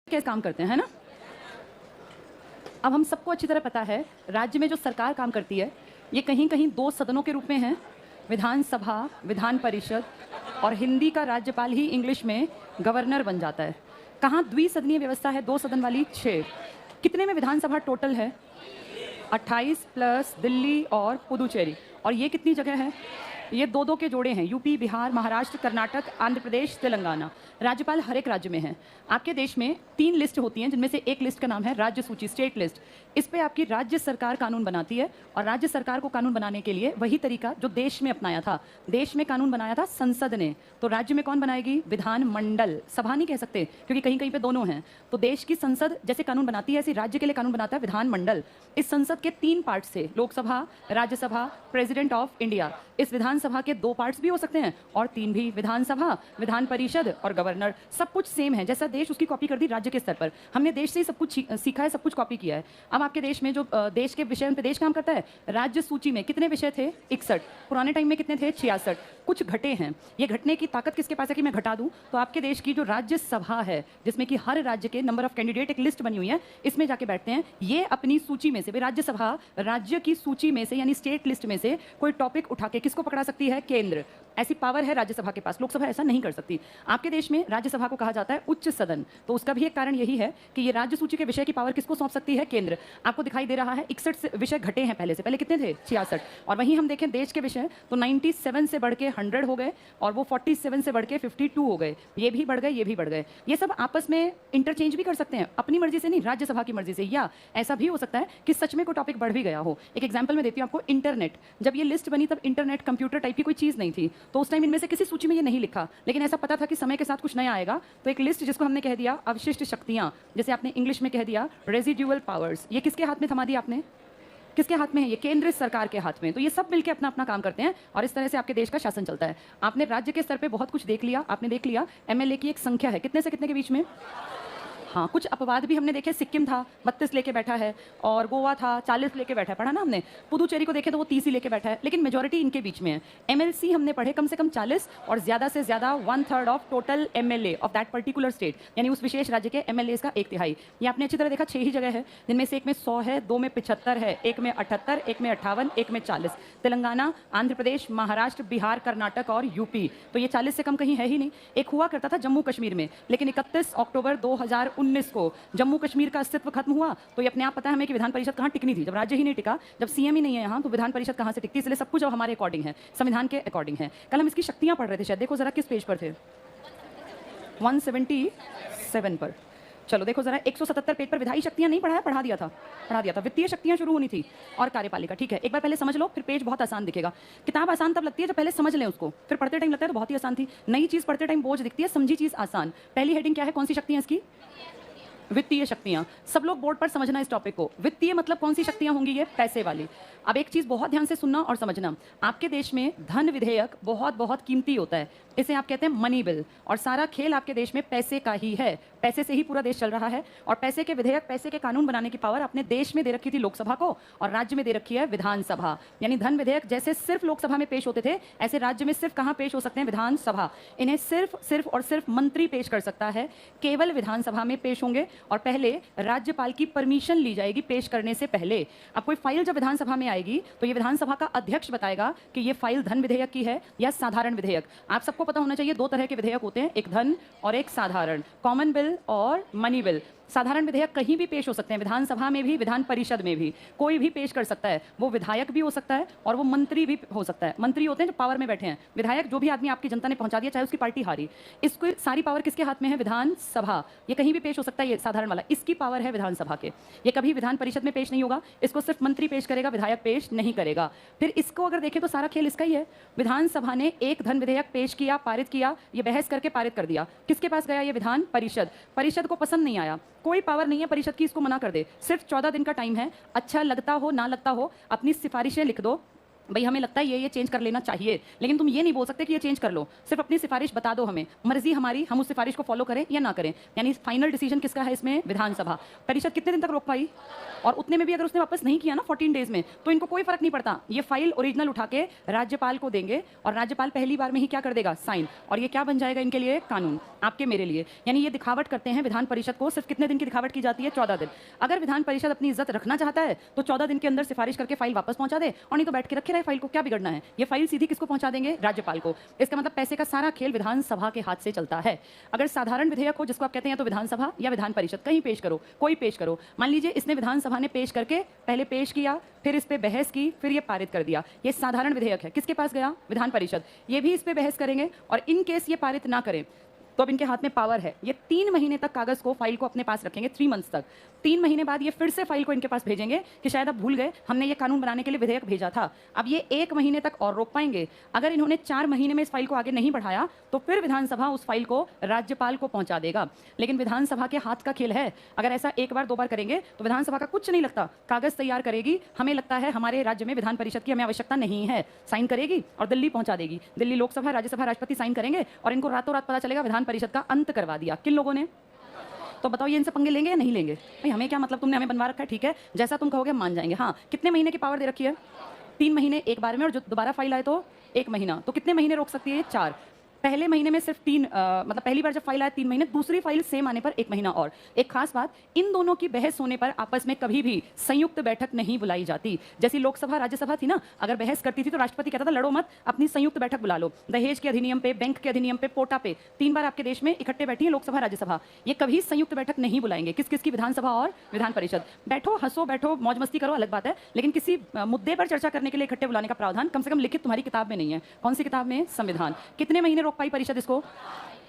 कैसे काम करते हैं, है ना। अब हम सबको अच्छी तरह पता है राज्य में जो सरकार काम करती है ये कहीं कहीं दो सदनों के रूप में है, विधानसभा, विधान परिषद, और हिंदी का राज्यपाल ही इंग्लिश में गवर्नर बन जाता है। कहाँ द्विसदनीय व्यवस्था है, दो सदन वाली 6। कितने में विधानसभा टोटल है? 28 प्लस दिल्ली और पुदुचेरी। और ये कितनी जगह है? ये दो दो के जोड़े हैं, यूपी, बिहार, महाराष्ट्र, कर्नाटक, आंध्र प्रदेश, तेलंगाना। राज्यपाल हर एक राज्य में है। आपके देश में 3 लिस्ट होती हैं, जिनमें से एक लिस्ट का नाम है राज्य सूची, स्टेट लिस्ट। इस पे आपकी राज्य सरकार कानून बनाती है, और राज्य सरकार को कानून बनाने के लिए वही तरीका जो देश में अपनाया था। देश में कानून बनाया था संसद ने, तो राज्य में कौन बनाएगी? विधानमंडल। सभा नहीं कह सकते क्योंकि कहीं कहीं पे दोनों हैं। तो देश की संसद जैसे कानून बनाती है, ऐसे राज्य के लिए कानून बनाता है विधानमंडल। इस संसद के 3 पार्ट से, Lok Sabha, Rajya Sabha, president of India. इस विधानसभा के 2 पार्ट्स भी हो सकते हैं और 3 भी, विधानसभा, विधान परिषद और गवर्नर। सब कुछ सेम है, जैसा देश उसकी कॉपी कर दी राज्य के स्तर पर। हमने देश से ही सब कुछ सीखा है, सब कुछ कॉपी किया है। अब आपके देश में जो देश के विषय पे देश काम करता है, राज्य सूची में कितने विषय थे? 61। पुराने टाइम में कितने थे? 66। कुछ घटे हैं। ये घटने की ताकत किसके पास है कि मैं घटा दूं? तो आपके देश की जो राज्यसभा है, जिसमें कि हर राज्य के नंबर ऑफ कैंडिडेट, एक लिस्ट बनी हुई है, इसमें जाके बैठते हैं। ये अपनी सूची में से, राज्यसभा राज्य की सूची में से यानी स्टेट लिस्ट में से कोई टॉपिक उठा के किसको पकड़ा सकती है? केंद्र। ऐसी पावर है राज्यसभा के पास, लोकसभा ऐसा नहीं कर सकती। आपके देश में राज्यसभा को कहा जाता है उच्च सदन, तो उसका भी एक कारण यही है कि ये राज्य सूची के विषय की पावर किसको सौंप सकती है? केंद्र। आपको दिखाई दे रहा है 61 विषय घटे हैं पहले से। पहले कितने थे? 66। और वहीं हम देखें देश के विषय तो 97 से बढ़ के 100 हो गए, और वो 47 से बढ़ के 52 हो गए। ये भी बढ़ गए, ये भी बढ़ गए। ये सब आपस में इंटरचेंज भी कर सकते हैं, अपनी मर्जी से नहीं, राज्यसभा की मर्जी से। या ऐसा भी हो सकता है कि सच में कोई टॉपिक बढ़ भी गया हो। एक एग्जाम्पल मैं देती हूँ आपको। इंटरनेट, जब ये लिस्ट बनी तब इंटरनेट कंप्यूटर टाइप की कोई चीज़ नहीं थी, तो उस टाइम इनमें से किसी सूची में ये नहीं लिखा, लेकिन ऐसा पता था कि समय के साथ कुछ नया आएगा, तो एक लिस्ट जिसको हमने कह दिया अवशिष्ट शक्तियां, जैसे आपने इंग्लिश में कह दिया रेजिडुअल पावर्स। ये किसके हाथ में थमा दिया आपने? किसके हाथ में है? ये केंद्र सरकार के हाथ में। तो ये सब मिलकर अपना अपना काम करते हैं और इस तरह से आपके देश का शासन चलता है। आपने राज्य के स्तर पे बहुत कुछ देख लिया। आपने देख लिया एमएलए की एक संख्या है, कितने से कितने के बीच में। हाँ, कुछ अपवाद भी हमने देखे। सिक्किम था 32 लेके बैठा है, और गोवा था 40 लेके बैठा है, पढ़ा ना हमने। पुदुचेरी को देखे तो वो 30 ही लेके बैठा है, लेकिन मेजोरिटी इनके बीच में है। एमएलसी हमने पढ़े कम से कम 40, और ज्यादा से ज्यादा 1/3 of total MLA of that particular state, यानी उस विशेष राज्य के एमएलए का 1/3। ये आपने अच्छी तरह देखा 6 ही जगह है, जिनमें से एक में 100 है, 2 में 75 है, एक में 78, एक में 58, एक में 40। तेलंगाना, आंध्र प्रदेश, महाराष्ट्र, बिहार, कर्नाटक और यूपी। तो ये 40 से कम कहीं है ही नहीं। एक हुआ करता था जम्मू कश्मीर में, लेकिन 31 अक्टूबर 2019 को जम्मू कश्मीर का अस्तित्व खत्म हुआ। तो ये अपने आप पता है हमें कि विधान परिषद कहाँ टिकनी थी, जब राज्य ही नहीं टिका, जब सीएम ही नहीं है यहाँ, तो विधान परिषद कहाँ से टिकती? इसलिए सब कुछ अब हमारे अकॉर्डिंग है, संविधान के अकॉर्डिंग है। कल हम इसकी शक्तियां पढ़ रहे थे, शायद देखो जरा किस पेज पर थे, 177 पर। चलो देखो जरा, 177 पेज पर विधायी शक्तियां नहीं पढ़ाया, पढ़ा दिया था। वित्तीय शक्तियां शुरू होनी थी और कार्यपालिका। ठीक है, एक बार पहले समझ लो, फिर पेज बहुत आसान दिखेगा। किताब आसान तब लगती है जब पहले समझ लें उसको, फिर पढ़ते टाइम लगता है तो बहुत ही आसान थी। नई चीज पढ़ते टाइम बोझ दिखती है, समझी चीज आसान। पहली हेडिंग क्या है, कौन सी शक्तियां इसकी? वित्तीय शक्तियां। सब लोग बोर्ड पर समझना इस टॉपिक को। वित्तीय मतलब कौन सी शक्तियां होंगी? ये पैसे वाली। अब एक चीज बहुत ध्यान से सुनना और समझना, आपके देश में धन विधेयक बहुत बहुत कीमती होता है, इसे आप कहते हैं मनी बिल। और सारा खेल आपके देश में पैसे का ही है, पैसे से ही पूरा देश चल रहा है। और पैसे के विधेयक, पैसे के कानून बनाने की पावर अपने देश में दे रखी थी लोकसभा को, और राज्य में दे रखी है विधानसभा। यानी धन विधेयक जैसे सिर्फ लोकसभा में पेश होते थे, ऐसे राज्य में सिर्फ कहां पेश हो सकते हैं? विधानसभा। इन्हें सिर्फ और सिर्फ मंत्री पेश कर सकता है, केवल विधानसभा में पेश होंगे, और पहले राज्यपाल की परमिशन ली जाएगी पेश करने से पहले। अब कोई फाइल जब विधानसभा में आएगी तो ये विधानसभा का अध्यक्ष बताएगा कि ये फाइल धन विधेयक की है या साधारण विधेयक। आप सबको पता होना चाहिए 2 तरह के विधेयक होते हैं, एक धन और एक साधारण, कॉमन बिल और मनी बिल। साधारण विधेयक कहीं भी पेश हो सकते हैं, विधानसभा में भी, विधान परिषद में भी, कोई भी पेश कर सकता है। वो विधायक भी हो सकता है और वो मंत्री भी हो सकता है। मंत्री होते हैं जो पावर में बैठे हैं, विधायक जो भी आदमी आपकी जनता ने पहुंचा दिया, चाहे उसकी पार्टी हारी। इसको सारी पावर किसके हाथ में है? विधानसभा। ये कहीं भी पेश हो सकता है, ये साधारण वाला, इसकी पावर है विधानसभा के। ये कभी विधान परिषद में पेश नहीं होगा, इसको सिर्फ मंत्री पेश करेगा, विधायक पेश नहीं करेगा। फिर इसको अगर देखें तो सारा खेल इसका ही है। विधानसभा ने एक धन विधेयक पेश किया, पारित किया, ये बहस करके पारित कर दिया, किसके पास गया? ये विधान परिषद। परिषद को पसंद नहीं आया, कोई पावर नहीं है परिषद की, इसको मना कर दे। सिर्फ 14 दिन का टाइम है, अच्छा लगता हो ना लगता हो, अपनी सिफारिशें लिख दो, भाई हमें लगता है ये चेंज कर लेना चाहिए, लेकिन तुम ये नहीं बोल सकते कि ये चेंज कर लो, सिर्फ अपनी सिफारिश बता दो हमें, मर्जी हमारी, हम उस सिफारिश को फॉलो करें या ना करें। यानी फाइनल डिसीजन किसका है इसमें? विधानसभा। परिषद कितने दिन तक रोक पाई? और उतने में भी अगर उसने वापस नहीं किया ना 14 डेज में, तो इनको कोई फर्क नहीं पड़ता, ये फाइल ओरिजिनल उठा के राज्यपाल को देंगे और राज्यपाल पहली बार में ही क्या कर देगा? साइन। और ये क्या बन जाएगा इनके लिए? कानून, आपके मेरे लिए। यानी ये दिखावट करते हैं विधान परिषद को। सिर्फ कितने दिन की दिखावट की जाती है? 14 दिन। अगर विधान परिषद अपनी इज्जत रखना चाहता है तो 14 दिन के अंदर सिफारिश करके फाइल वापस पहुंचा दे, और नहीं तो बैठ के रखे रहे फाइल को, क्या बिगड़ना है? ये फाइल सीधी किसको पहुंचा देंगे? राज्यपाल को। इसका मतलब पैसे का सारा खेल विधानसभा के हाथ से चलता है। अगर साधारण विधेयक हो जिसको आप कहते हैं तो विधानसभा या विधान परिषद कहीं पेश करो, कोई पेश करो। मान लीजिए इसने विधानसभा ने पेश करके पहले पेश किया, फिर इस पे बहस की, फिर ये पारित कर दिया, ये साधारण विधेयक है, किसके पास गया? विधान परिषद। ये भी इस पे बहस करेंगे, और इन केस ये पारित ना करें तो अब इनके हाथ में पावर है, ये 3 महीने तक कागज को, फाइल को अपने पास रखेंगे, 3 मंथ्स तक। 3 महीने बाद ये फिर से फाइल को इनके पास भेजेंगे कि शायद आप भूल गए, हमने ये कानून बनाने के लिए विधेयक भेजा था। अब ये 1 महीने तक और रोक पाएंगे। अगर इन्होंने 4 महीने में इस फाइल को आगे नहीं बढ़ाया तो फिर विधानसभा उस फाइल को राज्यपाल को पहुंचा देगा। लेकिन विधानसभा के हाथ का खेल है, अगर ऐसा 1 बार 2 बार करेंगे तो विधानसभा का कुछ नहीं लगता, कागज तैयार करेगी, हमें लगता है हमारे राज्य में विधान परिषद की हमें आवश्यकता नहीं है, साइन करेगी और दिल्ली पहुंचा देगी। दिल्ली लोकसभा, राज्यसभा, राष्ट्रपति साइन करेंगे और इनको रातों रात पता चलेगा विधान परिषद का अंत करवा दिया। किन लोगों ने? तो बताओ ये इनसे पंगे लेंगे या नहीं लेंगे? भाई हमें क्या मतलब, तुमने हमें बनवा रखा है, ठीक है, जैसा तुम कहोगे हम मान जाएंगे। हाँ, कितने महीने की पावर दे रखी है? 3 महीने एक बार में, और जो दोबारा फाइल आए तो 1 महीना। तो कितने महीने रोक सकती है? 4। पहले महीने में सिर्फ 3, मतलब पहली बार जब फाइल आए 3 महीने, दूसरी फाइल सेम आने पर 1 महीना। और एक खास बात, इन दोनों की बहस होने पर आपस में कभी भी संयुक्त बैठक नहीं बुलाई जाती। जैसी लोकसभा राज्यसभा थी ना, अगर बहस करती थी तो राष्ट्रपति कहता था लड़ो मत, अपनी संयुक्त बैठक बुला लो। दहेज के अधिनियम पे, बैंक के अधिनियम पे, पोटा पे 3 बार आपके देश में इकट्ठे बैठी है लोकसभा राज्यसभा। ये कभी संयुक्त बैठक नहीं बुलाएंगे। किस किस की? विधानसभा और विधान परिषद। बैठो, हंसो, बैठो, मौज मस्ती करो, अलग बात है, लेकिन किसी मुद्दे पर चर्चा करने के लिए इकट्ठे बुलाने का प्रावधान कम से कम लिखित तुम्हारी किताब में नहीं है। कौन सी किताब में? संविधान। कितने महीने रोक पाई परिषद इसको?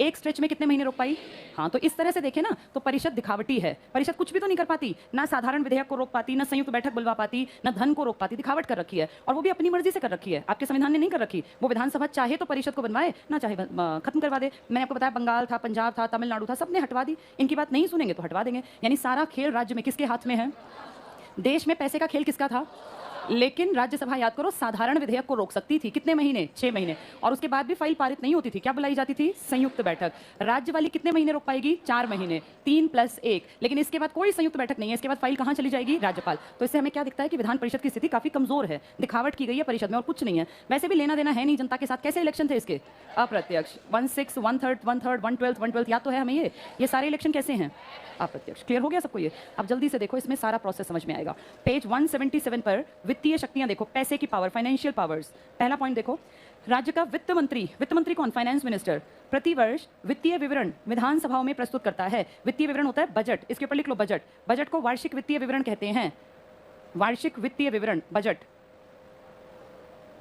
एक स्ट्रेच में कितने महीने रोक पाई? हाँ, तो इस तरह से देखें ना तो परिषद दिखावटी है। परिषद कुछ भी तो नहीं कर पाती, ना साधारण विधेयक को रोक पाती, ना संयुक्त बैठक बुलवा पाती, ना धन को रोक पाती। दिखावट कर रखी है, और वो भी अपनी मर्जी से कर रखी है, आपके संविधान ने नहीं कर रखी। वो विधानसभा चाहे तो परिषद को बनवाए, ना चाहे खत्म करवा दे। मैंने आपको बताया बंगाल था, पंजाब था, तमिलनाडु था, सबने हटवा दी। इनकी बात नहीं सुनेंगे तो हटवा देंगे। यानी सारा खेल राज्य में किसके हाथ में है? देश में पैसे का खेल किसका था? लेकिन राज्यसभा, याद करो, साधारण विधेयक को रोक सकती थी। कितने महीने? 6 महीने। और उसके बाद भी फाइल पारित नहीं होती थी, क्या बुलाई जाती थी? संयुक्त बैठक। राज्य वाली कितने महीने रोक पाएगी? 4 महीने, 3 + 1। लेकिन इसके बाद कोई संयुक्त बैठक नहीं है, इसके बाद फाइल कहाँ चली जाएगी? राज्यपाल। तो इससे हमें क्या दिखता है कि विधान परिषद की स्थिति काफी कमजोर है, दिखावट की गई है परिषद में और कुछ नहीं है। वैसे भी लेना देना है नहीं जनता के साथ। कैसे इलेक्शन थे इसके? अप्रत्यक्ष। 1/6, 1/3, 1/3, 1/12, 1/12 याद तो है हमें। ये सारे इलेक्शन कैसे हैं? अप्रत्यक्ष। क्लियर हो गया सबको ये? अब जल्दी से देखो, इसमें सारा प्रोसेस समझ में आएगा। पेज 177 पर वित्तीय शक्तियां देखो, पैसे की पावर, फाइनेंशियल पावर्स। पहला पॉइंट देखो, राज्य का वित्त मंत्री कौन? फाइनेंस मिनिस्टर प्रतिवर्ष वित्तीय विवरण विधानसभाओं में प्रस्तुत करता है। वित्तीय विवरण होता है बजट, इसके ऊपर लिख लो बजट। बजट को वार्षिक वित्तीय विवरण कहते हैं। वार्षिक वित्तीय विवरण, बजट।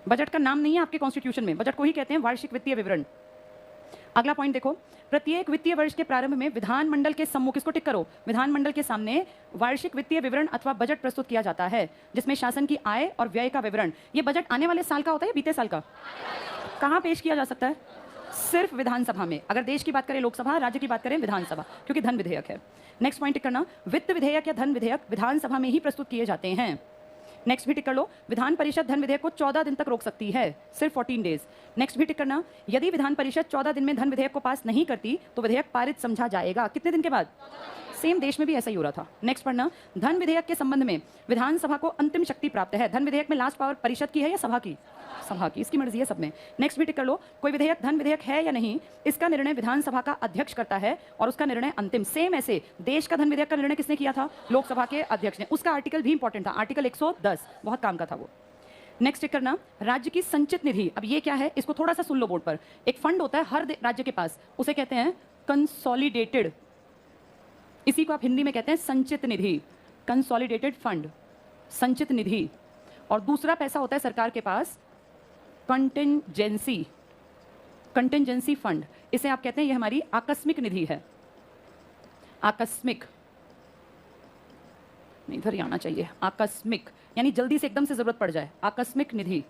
बजट का नाम नहीं है आपके कॉन्स्टिट्यूशन में, बजट को ही कहते हैं वार्षिक वित्तीय विवरण। अगला पॉइंट देखो, प्रत्येक वित्तीय वर्ष के प्रारंभ में विधानमंडल के सम्मुख, इसको टिक करो, विधानमंडल के सामने वार्षिक वित्तीय विवरण अथवा बजट प्रस्तुत किया जाता है, जिसमें शासन की आय और व्यय का विवरण। ये बजट आने वाले साल का होता है या बीते साल का? कहाँ पेश किया जा सकता है? सिर्फ विधानसभा में। अगर देश की बात करें लोकसभा, राज्य की बात करें विधानसभा, क्योंकि धन विधेयक है। नेक्स्ट पॉइंट टिक करना, वित्त विधेयक या धन विधेयक विधानसभा में ही प्रस्तुत किए जाते हैं। नेक्स्ट भी टिक कर लो, विधान परिषद धन विधेयक को 14 दिन तक रोक सकती है, सिर्फ 14 डेज। नेक्स्ट भी टिक करना, यदि विधान परिषद 14 दिन में धन विधेयक को पास नहीं करती तो विधेयक पारित समझा जाएगा। कितने दिन के बाद? सेम देश में भी ऐसा ही हो रहा था। नेक्स्ट पढ़ना, धन विधेयक के संबंध में विधानसभा को अंतिम शक्ति प्राप्त है। धन विधेयक में लास्ट पावर परिषद की है या सभा की? सभा की, इसकी मर्जी है सब में। नेक्स्ट भी टिक कर लो, कोई विधेयक धन विधेयक है या नहीं, इसका निर्णय विधानसभा का अध्यक्ष करता है और उसका निर्णय अंतिम। सेम ऐसे देश का धन विधेयक का निर्णय किसने किया था? लोकसभा के अध्यक्ष ने। उसका आर्टिकल भी इंपॉर्टेंट था, आर्टिकल 110, बहुत काम का था वो। नेक्स्ट टिक करना, राज्य की संचित निधि। अब ये क्या है, इसको थोड़ा सा सुन लो बोर्ड पर। एक फंड होता है हर राज्य के पास, उसे कहते हैं कंसोलिडेटेड, इसी को आप हिंदी में कहते हैं संचित निधि, कंसोलिडेटेड फंड, संचित निधि। और दूसरा पैसा होता है सरकार के पास कंटिंजेंसी, कंटिंजेंसी फंड, इसे आप कहते हैं ये हमारी आकस्मिक निधि है। आकस्मिक नहीं, इधर ही आना चाहिए, आकस्मिक यानी जल्दी से एकदम से जरूरत पड़ जाए, आकस्मिक निधि।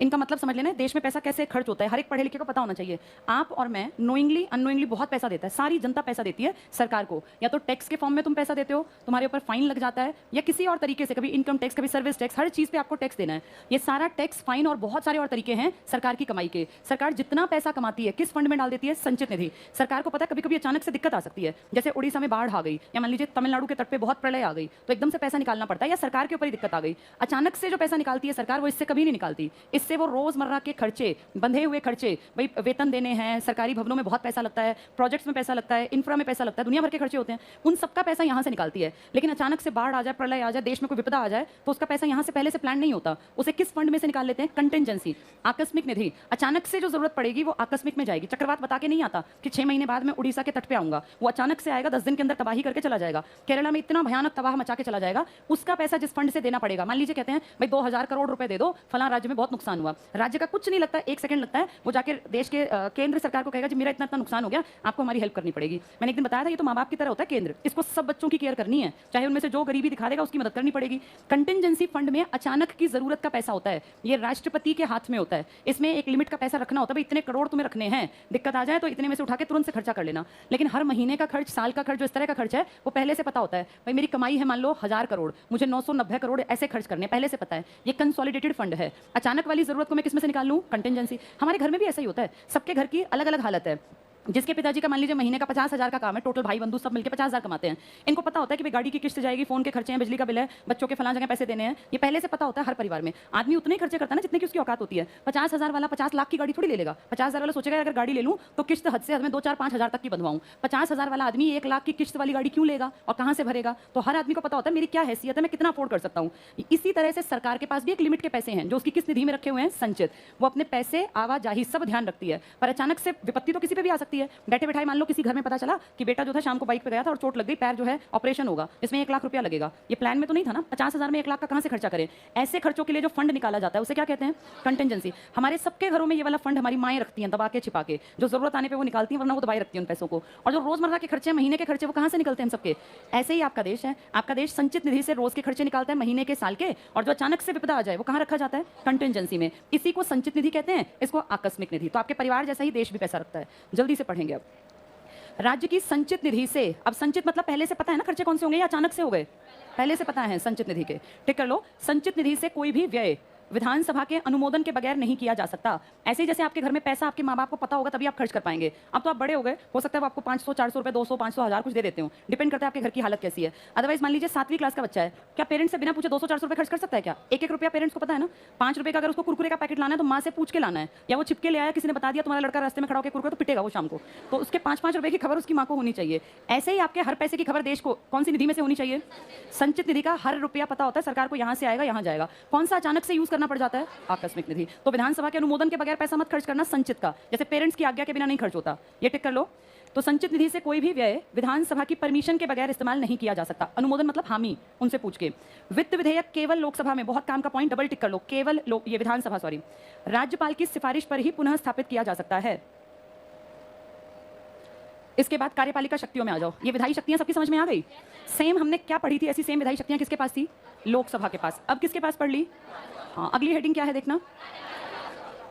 इनका मतलब समझ लेना, देश में पैसा कैसे खर्च होता है हर एक पढ़े लिखे को पता होना चाहिए। आप और मैं नोइंगली अननोइंगली बहुत पैसा देता है, सारी जनता पैसा देती है सरकार को। या तो टैक्स के फॉर्म में तुम पैसा देते हो, तुम्हारे ऊपर फाइन लग जाता है, या किसी और तरीके से, कभी इनकम टैक्स, कभी सर्विस टैक्स, हर चीज़ पे आपको टैक्स देना है। ये सारा टैक्स, फाइन और बहुत सारे और तरीके हैं सरकार की कमाई के। सरकार जितना पैसा कमाती है किस फंड में डाल देती है? संचित निधि। सरकार को पता है कभी कभी अचानक से दिक्कत आ सकती है, जैसे उड़ीसा में बाढ़ आ गई, या मान लीजिए तमिलनाडु के तट पे बहुत प्रलय आ गई, तो एकदम से पैसा निकालना पड़ता है, या सरकार के ऊपर ही दिक्कत आ गई, अचानक से जो पैसा निकालती है सरकार, वो इससे कभी नहीं निकालती। इससे वो रोजमर्रा के खर्चे, बंधे हुए खर्चे, भाई वेतन देने हैं, सरकारी भवनों में बहुत पैसा लगता है, प्रोजेक्ट्स में पैसा लगता है, इंफ्रा में पैसा लगता है, दुनिया भर के खर्चे होते हैं, उन सबका पैसा यहाँ से निकालती है। लेकिन अचानक से बाढ़ आ जाए, प्रलय आ जाए, देश में कोई विपदा आ जाए, तो उसका पैसा यहाँ से पहले से प्लान नहीं होता। उसे किस फंड में से निकाल लेते हैं? कंटिजेंसी, आकस्मिक निधि। अचानक से जो जरूरत पड़ेगी वो आकस्मिक में जाएगी। चक्रवात बता के नहीं आता कि 6 महीने बाद मैं उड़ीसा के तट पे आऊंगा, वो अचानक से आएगा, 10 दिन के अंदर तबाही करके चला जाएगा। केरला में इतना भयानक तबाह मचा के चला जाएगा, उसका पैसा जिस फंड से देना पड़ेगा। मान लीजिए कहते हैं भाई 2000 करोड़ रुपए दे दो, फला राज्य में बहुत नुकसान हुआ, राज्य का कुछ नहीं लगता, 1 सेकंड लगता है, वो जाके देश के केंद्र सरकार को कहेगा जी मेरा इतना इतना नुकसान हो गया, आपको हमारी हेल्प करनी पड़ेगी। मैंने एक दिन बताया था, ये तो माँ बाप की तरह होता है केंद्र, इसको सब बच्चों की केयर करनी है, चाहे उनमें से जो गरीबी दिखा देगा उसकी मदद करनी पड़ेगी। कंटिजेंसी फंड में अचानक की जरूरत का पैसा होता है, ये राष्ट्रपति के हाथ में होता है। इसमें एक लिमिट का पैसा रखना होता है, भाई इतने करोड़ तुम्हें रखने हैं, दिक्कत आ जाए तो इतने में से उठा के तुरंत से खर्चा कर लेना। लेकिन हर महीने का खर्च, साल का खर्च, जो इस तरह का खर्च है वो पहले से पता होता है। भाई मेरी कमाई है मान लो 1000 करोड़, मुझे 990 करोड़ ऐसे खर्च करने पहले से पता है। ये कंसोलिडेटेड फंड है। अचानक वाली जरूरत को मैं किसमें से निकाल लूं? कंटिजेंसी। हमारे घर में भी ऐसा ही होता है, सबके घर की अलग अलग हालत है। जिसके पिताजी का मान लीजिए महीने का 50,000 का काम है, टोटल भाई बंधु सब मिलकर 50,000 कमाते हैं, इनको पता होता है कि भाई गाड़ी की किस्त जाएगी, फोन के खर्चे हैं, बिजली का बिल है, बच्चों के फलां जगह पैसे देने हैं, ये पहले से पता होता है हर परिवार में। आदमी उतने ही खर्चे करता है ना जितने की उसकी औकात होती है। 50,000 वाला 50 लाख की गाड़ी थोड़ी ले लेगा। 50,000 वाला सोचेगा अगर गाड़ी ले लूँ तो किस्त हद से हद में 2-4-5 हज़ार तक की बंधवाऊँ। 50,000 वाला आदमी 1 लाख की किस्त वाली गाड़ी क्यों लेगा और कहाँ से भरेगा? तो हर आदमी को पता होता है मेरी क्या हैसियत है, मैं कितना अफोर्ड कर सकता हूँ। इसी तरह से सरकार के पास भी एक लिमिट के पैसे हैं जो उसकी किस निधि में रखे हुए हैं? संचित। वो अपने पैसे, आवाजाही सब ध्यान रखती है, पर अचानक से विपत्ति तो किसी पे भी आ सकती है। बैठे बैठाए मान लो किसी घर में पता चला कि बेटा जो था शाम को बाइक पे गया था और चोट लग गई, पैर जो है ऑपरेशन होगा, इसमें 1 लाख रुपया लगेगा। ये प्लान में तो नहीं था ना, 50,000 में 1 लाख का कहां से खर्चा करें? ऐसे खर्चों के लिए जो फंड निकाला जाता है उसे क्या कहते हैं? कंटिजेंसी। हमारे सबके घरों में ये वाला फंड हमारी माएँ रखती हैं दबा के छिपा के, जो जरूरत आने पर वो निकालती हैं, वरना वो दबाए रखती हैं उन पैसों को। और जो रोजमर्रा के खर्चे, महीने के खर्चे, वो कहां से निकलते हैं सबके? ऐसे ही आपका देश है, आपका देश संचित निधि से रोज के खर्चे निकालता है, महीने के, साल के, और जो अचानक से विपदा आ जाए वो कहां रखा जाता है? कंटिजेंसी में। इसी को संचित निधि कहते हैं, इसको आकस्मिक निधि। तो आपके परिवार जैसा ही देश भी पैसा रखता है। जल्दी से पढ़ेंगे अब। राज्य की संचित निधि से, अब संचित मतलब पहले से पता है ना खर्चे कौन से होंगे या अचानक से हो गए? पहले से पता है संचित निधि के, टिक कर लो। संचित निधि से कोई भी व्यय विधानसभा के अनुमोदन के बगैर नहीं किया जा सकता। ऐसे ही जैसे आपके घर में पैसा आपके माँ बाप को पता होगा तभी आप खर्च कर पाएंगे। अब तो आप बड़े हो गए, हो सकता है वो आपको 500, 400 रुपए, 200, 500, 1000 कुछ दे देते हो, डिपेंड करता है आपके घर की हालत कैसी है। अदरवाइज मान लीजिए 7वीं क्लास का बच्चा है, क्या पेरेंट्स से बिना पूछे 200-400 रुपए खर्च कर सकता है क्या? 1-1 रुपया पेरेंट्स को पता है ना। 5 रुपए का अगर उसको कुरकुरे का पैकेट लाना है तो माँ से पूछ के लाना है, या वो छिपके ले आया, किसी ने बता दिया तुम्हारा लड़का रास्ते में खड़ा होकर कुरकुरे, तो पिटेगा वो शाम को, तो उसके 5-5 रुपए की खबर उसकी माँ को होनी चाहिए। ऐसे ही आपके हर पैसे की खबर देश को कौन सी निधि में से होनी चाहिए? संचित निधि का हर रुपया पता होता है सरकार को, यहाँ से आएगा, यहाँ जाएगा। कौन सा अचानक से यूज करना पड़ जाता है? आकस्मिक निधि। तो विधानसभा के अनुमोदन के बगैर पैसा मत खर्च करना, संचित का, जैसे पेरेंट्स की आज्ञा के बिना नहीं खर्च होता, ये टिक कर लो। तो संचित निधि से कोई भी व्यय विधानसभा की परमिशन के बगैर इस्तेमाल नहीं किया जा सकता। अनुमोदन मतलब हामी, उनसे पूछ के। वित्त विधेयक केवल लोकसभा में, बहुत काम का पॉइंट, डबल टिक कर लो, केवल ये विधानसभा, सॉरी, राज्यपाल की सिफारिश पर ही पुनः स्थापित किया जा सकता है। इसके बाद कार्यपालिका शक्तियों में आ जाओ। ये विधायी शक्तियां सबकी समझ में आ गई? सेम हमने क्या पढ़ी थी, ऐसी सेम विधायी शक्तियां किसके पास थी? लोकसभा के पास। अब किसके पास पढ़ ली? हाँ, अगली हेडिंग क्या है देखना।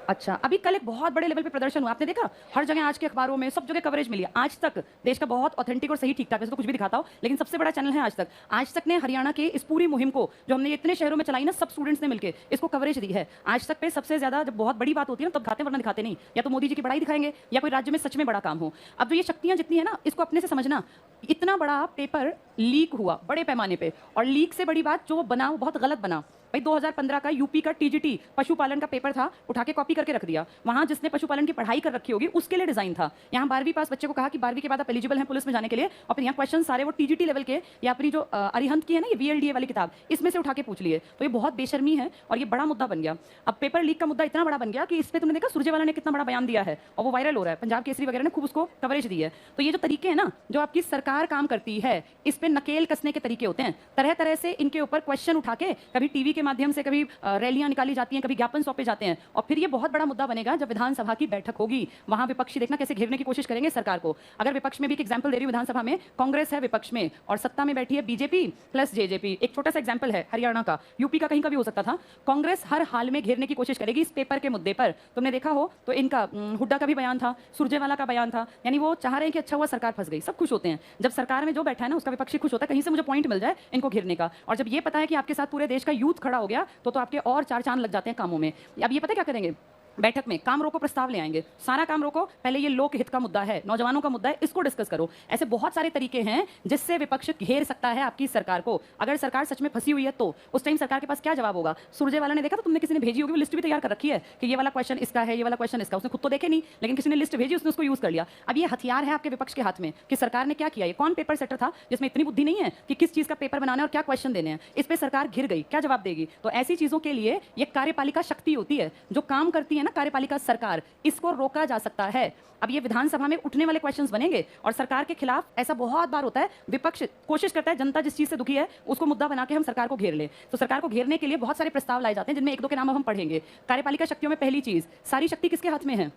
अच्छा, अभी कल एक बहुत बड़े लेवल पे प्रदर्शन हुआ, आपने देखा? हर जगह आज के अखबारों में सब जगह कवरेज मिली है। आज तक देश का बहुत ऑथेंटिक और सही ठीक ठाक, वैसे तो कुछ भी दिखाता हो, लेकिन सबसे बड़ा चैनल है आज तक। आज तक ने हरियाणा के इस पूरी मुहिम को, जो हमने इतने शहरों में चलाई ना, सब स्टूडेंट्स ने मिलकर इसको कवरेज दी है। आज तक पे सबसे ज्यादा जब बहुत बड़ी बात होती है ना तब दिखाते, वरना दिखाते नहीं। या तो मोदी जी की बड़ाई दिखाएंगे या कोई राज्य में सच में बड़ा काम हो। अब जो ये शक्तियां जितनी है ना, इसको अपने से समझना। इतना बड़ा पेपर लीक हुआ बड़े पैमाने पे, और लीक से बड़ी बात जो बना वो बहुत गलत बना। भाई 2015 का यूपी का टीजीटी पशुपालन का पेपर था, उठा के कॉपी करके रख दिया। वहां जिसने पशुपालन की पढ़ाई कर रखी होगी उसके लिए डिजाइन था। यहाँ 12वीं पास बच्चे को कहा कि 12वीं के बाद आप एलिजिबल हैं पुलिस में जाने के लिए, और फिर यहाँ क्वेश्चन सारे वो टीजीटी लेवल के, या अपनी जो अरिहंत की है ना ये VLDA वाली किताब, इसमें से उठा के पूछ लिए। तो ये बहुत बेशर्मी है और ये बड़ा मुद्दा बन गया। अब पेपर लीक का मुद्दा इतना बड़ा बन गया कि इस पर तुमने देखा सुरजेवाला ने कितना बड़ा बयान दिया है, और वो वायरल हो रहा है। पंजाब केसरी वगैरह ने खूब उसको कवरेज दी है। तो ये जो तरीके हैं ना, जो आपकी सरकार काम करती है, इस पर नकेल कसने के तरीके होते हैं। तरह तरह से इनके ऊपर क्वेश्चन उठा के, कभी टीवी के माध्यम से कभी रैलियां निकाली जाती हैं, कभी ज्ञापन सौंपे जाते हैं, और फिर ये बहुत बड़ा मुद्दा बनेगा जब विधानसभा की बैठक होगी। वहां विपक्षी देखना कैसे घेरने की कोशिश करेंगे सरकार को। अगर विपक्ष में भी एक एग्जाम्पल दे रही हूँ, विधानसभा में कांग्रेस है विपक्ष में और सत्ता में बैठी है बीजेपी प्लस जेजेपी। एक छोटा सा एग्जाम्पल है हरियाणा का, यूपी का कहीं का भी हो सकता था। कांग्रेस हर हाल में घेरने की कोशिश करेगी इस पेपर के मुद्दे पर। तुमने देखा हो तो इनका हुड्डा का भी बयान था, सुरजेवाला का बयान था, यानी वो चाह रहे हैं कि अच्छा हुआ सरकार फंस गई। सब खुश होते हैं जब सरकार में जो बैठा है ना उसका विपक्षी खुश होता है, कहीं से मुझे पॉइंट मिल जाए इनको घेरने का। और जब ये पता है कि आपके साथ पूरे देश का यूथ खड़ा हो गया तो आपके और चार चांद लग जाते हैं कामों में। अब ये पता है क्या करेंगे, बैठक में काम रोको प्रस्ताव ले आएंगे। सारा काम रोको, पहले ये लोक हित का मुद्दा है, नौजवानों का मुद्दा है, इसको डिस्कस करो। ऐसे बहुत सारे तरीके हैं जिससे विपक्ष घेर सकता है आपकी सरकार को। अगर सरकार सच में फंसी हुई है तो उस टाइम सरकार के पास क्या जवाब होगा। सुरजेवाला ने देखा तो तुमने किसी ने भेजी होगी, वो लिस्ट भी तैयार कर रखी है कि ये वाला क्वेश्चन इसका है, ये वाला क्वेश्चन इसका। उसने खुद तो देखे नहीं, लेकिन किसी ने लिस्ट भेजी, उसने उसको यूज कर लिया। अब ये हथियार है आपके विपक्ष के हाथ में कि सरकार ने क्या किया। ये कौन पेपर सेटर था जिसमें इतनी बुद्धि नहीं है कि किस चीज का पेपर बनाना है और क्या क्वेश्चन देने हैं। इस पर सरकार घिर गई, क्या जवाब देगी। तो ऐसी चीजों के लिए ये कार्यपालिका शक्ति होती है जो काम करती है ना, कार्यपालिका सरकार, इसको रोका जा सकता है। अब ये विधानसभा में उठने वाले क्वेश्चंस बनेंगे और सरकार के खिलाफ ऐसा बहुत बार होता है, विपक्ष कोशिश करता है जनता जिस चीज से दुखी है उसको मुद्दा बना के हम सरकार को घेर ले। तो सरकार को घेरने के लिए बहुत सारे प्रस्ताव लाए जाते हैं जिनमें एक दो के नाम हम पढ़ेंगे। कार्यपालिका शक्तियों में पहली चीज, सारी शक्ति किसके हाथ में है,